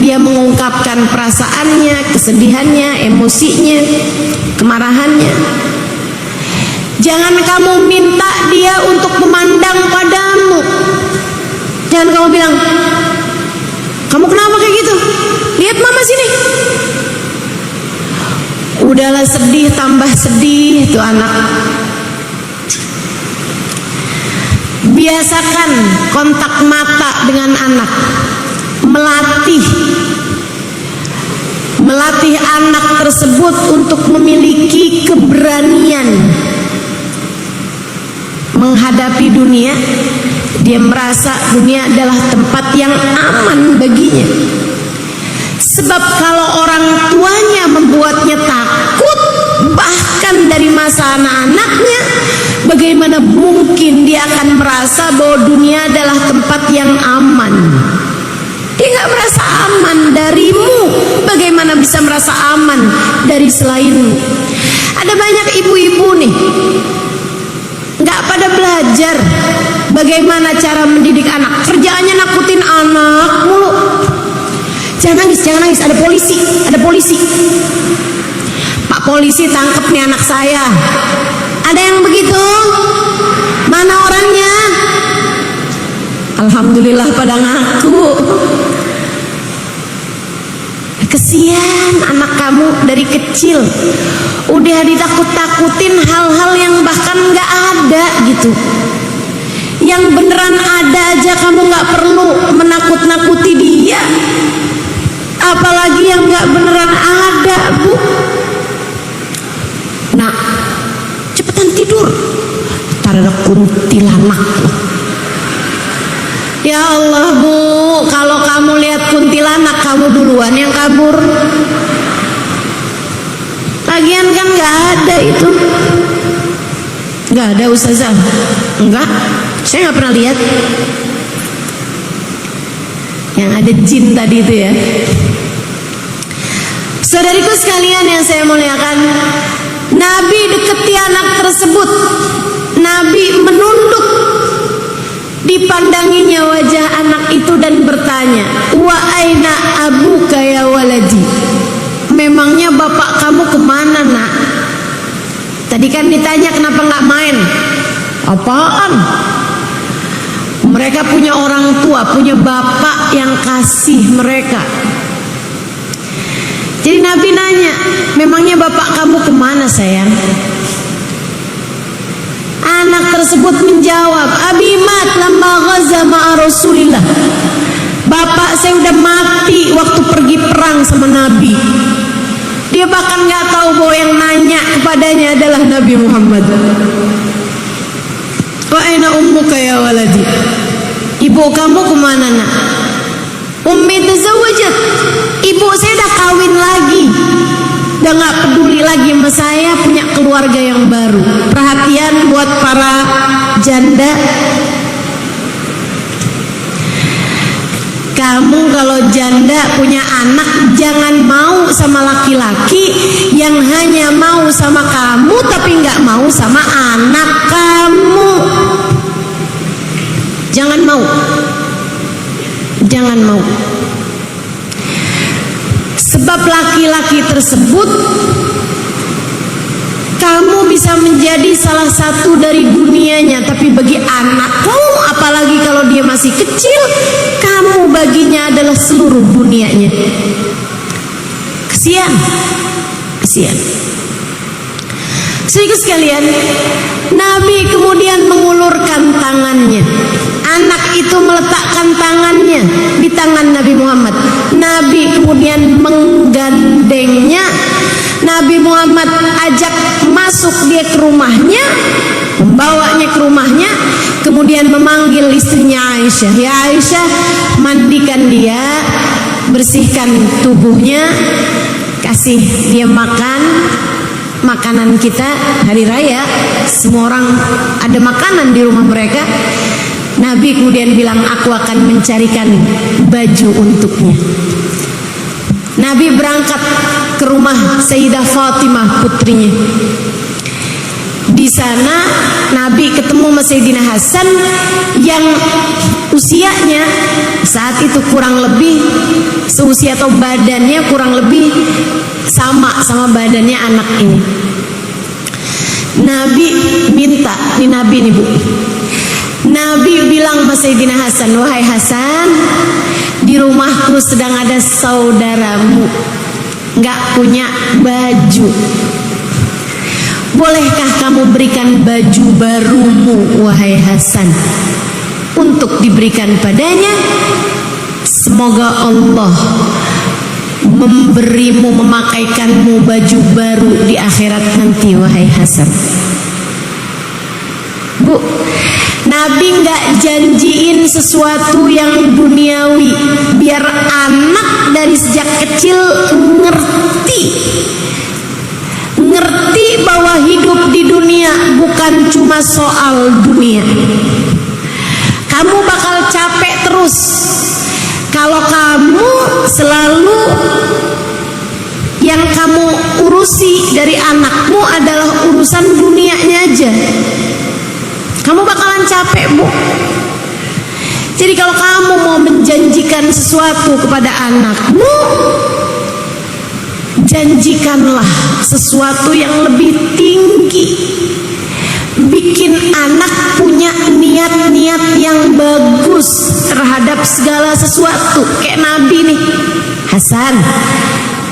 dia mengungkapkan perasaannya, kesedihannya, emosinya, kemarahannya, jangan kamu minta dia untuk memandang padamu. Jangan kamu bilang, kamu kenapa kayak gitu? Lihat mama sini. Udahlah sedih, tambah sedih tuh anak. Biasakan kontak mata dengan anak. Melatih anak tersebut untuk memiliki keberanian menghadapi dunia. Dia merasa dunia adalah tempat yang aman baginya. Sebab kalau orang tuanya membuatnya takut, bahkan dari masa anak-anaknya, bagaimana mungkin dia akan merasa bahwa dunia adalah tempat yang aman? Dia nggak merasa aman darimu. Bagaimana bisa merasa aman dari selainmu? Ada banyak ibu-ibu nih, nggak pada belajar bagaimana cara mendidik anak. Kerjaannya nakutin anak mulu. Jangan nangis, jangan nangis, ada polisi, ada polisi. Pak polisi tangkep nih anak saya. Ada yang begitu? Mana orangnya? Alhamdulillah pada ngaku. Kesian anak kamu dari kecil udah ditakut-takutin hal-hal yang bahkan nggak ada gitu. Yang beneran ada aja kamu nggak perlu menakut-nakuti dia, apalagi yang nggak beneran ada, Bu. Nah, cepetan tidur, ntar ada kuntilanak. Ya Allah, Bu, kalau kamu lihat kuntilanak kamu duluan yang kabur. Lagian kan nggak ada itu, nggak ada Ustazah. Enggak, saya nggak pernah lihat. Yang ada jin tadi itu ya. Saudariku sekalian yang saya muliakan, Nabi deketi anak tersebut. Nabi menunduk. Dipandanginya wajah anak itu dan bertanya, wa aina abuka ya waladi? Memangnya bapak kamu kemana, nak? Tadi kan ditanya kenapa nggak main. Apaan? Mereka punya orang tua, punya bapak yang kasih mereka. Jadi Nabi nanya, memangnya bapak kamu kemana, sayang? Anak tersebut menjawab, abimat lamma ghaza ma'a Rasulillah. Bapak saya udah mati waktu pergi perang sama Nabi. Dia bahkan nggak tahu bahwa yang nanya kepadanya adalah Nabi Muhammad. Wa aina ummuka ya waladi? Ibu kamu kemana, nak? Ummi tazawwajat. Ibu saya udah kawin lagi. Udah gak peduli lagi sama saya, punya keluarga yang baru. Perhatian buat para janda. Kamu kalau janda punya anak, jangan mau sama laki-laki yang hanya mau sama kamu tapi gak mau sama anak kamu. Jangan mau. Jangan mau. Sebab laki-laki tersebut kamu bisa menjadi salah satu dari dunianya, tapi bagi anakmu, apalagi kalau dia masih kecil, kamu baginya adalah seluruh dunianya. Kesian, kesian. Saudara sekalian, Nabi kemudian mengulurkan tangannya. Anak itu meletakkan tangannya di tangan Nabi Muhammad. Nabi kemudian menggandengnya. Nabi Muhammad ajak masuk dia ke rumahnya, membawanya ke rumahnya, kemudian memanggil istrinya Aisyah. Ya Aisyah, mandikan dia, bersihkan tubuhnya, kasih dia makan. Makanan kita hari raya, semua orang ada makanan di rumah mereka. Nabi kemudian bilang, aku akan mencarikan baju untuknya. Nabi berangkat ke ke rumah Sayyidah Fatimah putrinya. Di sana Nabi ketemu sama Sayyidina Hasan yang usianya saat itu kurang lebih seusia atau badannya kurang lebih sama badannya anak ini. Nabi minta, ini Nabi nih Bu. Nabi bilang ke Sayyidina Hasan, wahai Hasan, di rumahku sedang ada saudaramu nggak punya baju. Bolehkah kamu berikan baju barumu, wahai Hasan, untuk diberikan padanya? Semoga Allah memberimu, memakaikanmu baju baru di akhirat nanti, wahai Hasan. Bu, Nabi nggak janjiin sesuatu yang duniawi, biar anak dari sejak kecil ngerti bahwa hidup di dunia bukan cuma soal dunia. Kamu bakal capek terus kalau kamu selalu yang kamu urusi dari anakmu adalah urusan dunianya aja. Kamu bakalan capek, Bu. Jadi kalau kamu mau menjanjikan sesuatu kepada anakmu, janjikanlah sesuatu yang lebih tinggi. Bikin anak punya niat-niat yang bagus terhadap segala sesuatu. Kayak Nabi nih, Hasan,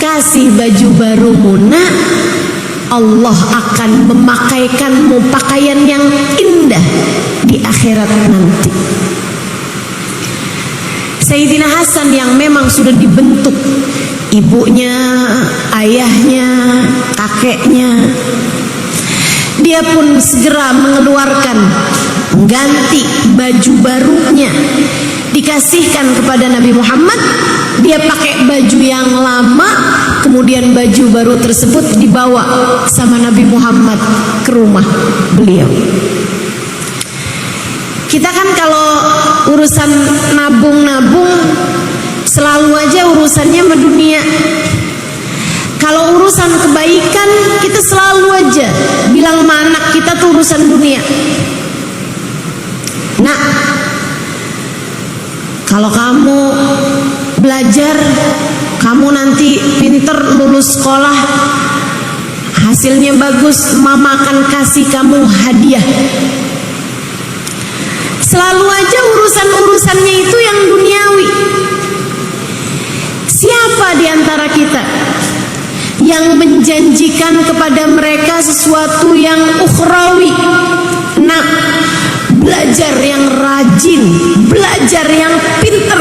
kasih baju barumu nak, Allah akan memakaikanmu pakaian yang indah di akhirat nanti. Sayyidina Hasan yang memang sudah dibentuk ibunya, ayahnya, kakeknya, dia pun segera mengeluarkan, mengganti baju barunya, dikasihkan kepada Nabi Muhammad. Dia pakai baju yang lama, kemudian baju baru tersebut dibawa sama Nabi Muhammad ke rumah beliau. Kita kan kalau urusan nabung-nabung selalu aja urusannya sama dunia. Kalau urusan kebaikan kita selalu aja bilang sama anak kita tuh urusan dunia. Nah, kalau kamu belajar, kamu nanti pinter lulus sekolah, hasilnya bagus, mama akan kasih kamu hadiah. Selalu aja urusan-urusannya itu yang duniawi. Siapa di antara kita yang menjanjikan kepada mereka sesuatu yang ukhrawi? Nah, belajar yang rajin, belajar yang pinter,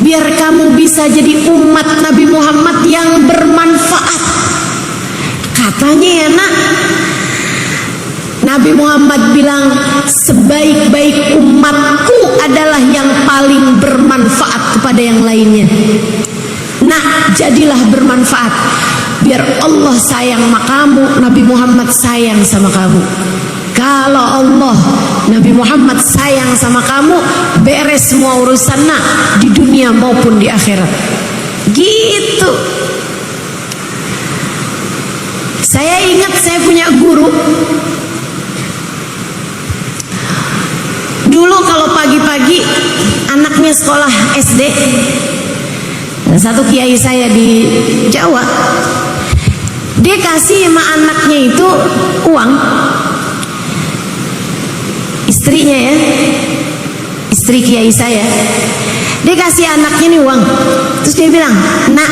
biar kamu bisa jadi umat Nabi Muhammad yang bermanfaat. Katanya ya nak, Nabi Muhammad bilang sebaik-baik umatku adalah yang paling bermanfaat kepada yang lainnya. Nah, jadilah bermanfaat, biar Allah sayang sama kamu, Nabi Muhammad sayang sama kamu. Kalau Allah, Nabi Muhammad sayang sama kamu, beres semua urusan nak, di dunia maupun di akhirat. Gitu. Saya ingat saya punya guru. Dulu kalau pagi-pagi anaknya sekolah SD, satu kiai saya di Jawa, dia kasih sama anaknya itu uang. Istrinya ya, istri kiai saya, dia kasih anaknya nih uang. Terus dia bilang, nak,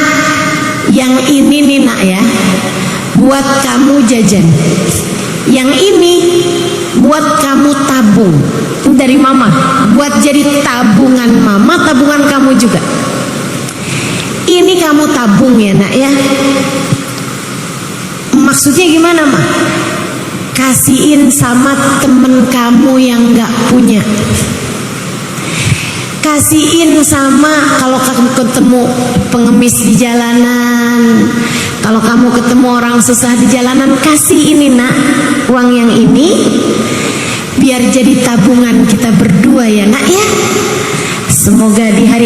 yang ini nih nak ya, buat kamu jajan. Yang ini buat kamu tabung. Dari mama, buat jadi tabungan mama, tabungan kamu juga. Ini kamu tabung ya nak ya. Maksudnya gimana mah? Kasihin sama temen kamu yang gak punya. Kasihin sama kalau kamu ketemu pengemis di jalanan, kalau kamu ketemu orang susah di jalanan, kasih ini nak, uang yang ini, biar jadi tabungan kita berdua ya nak ya. Semoga di hari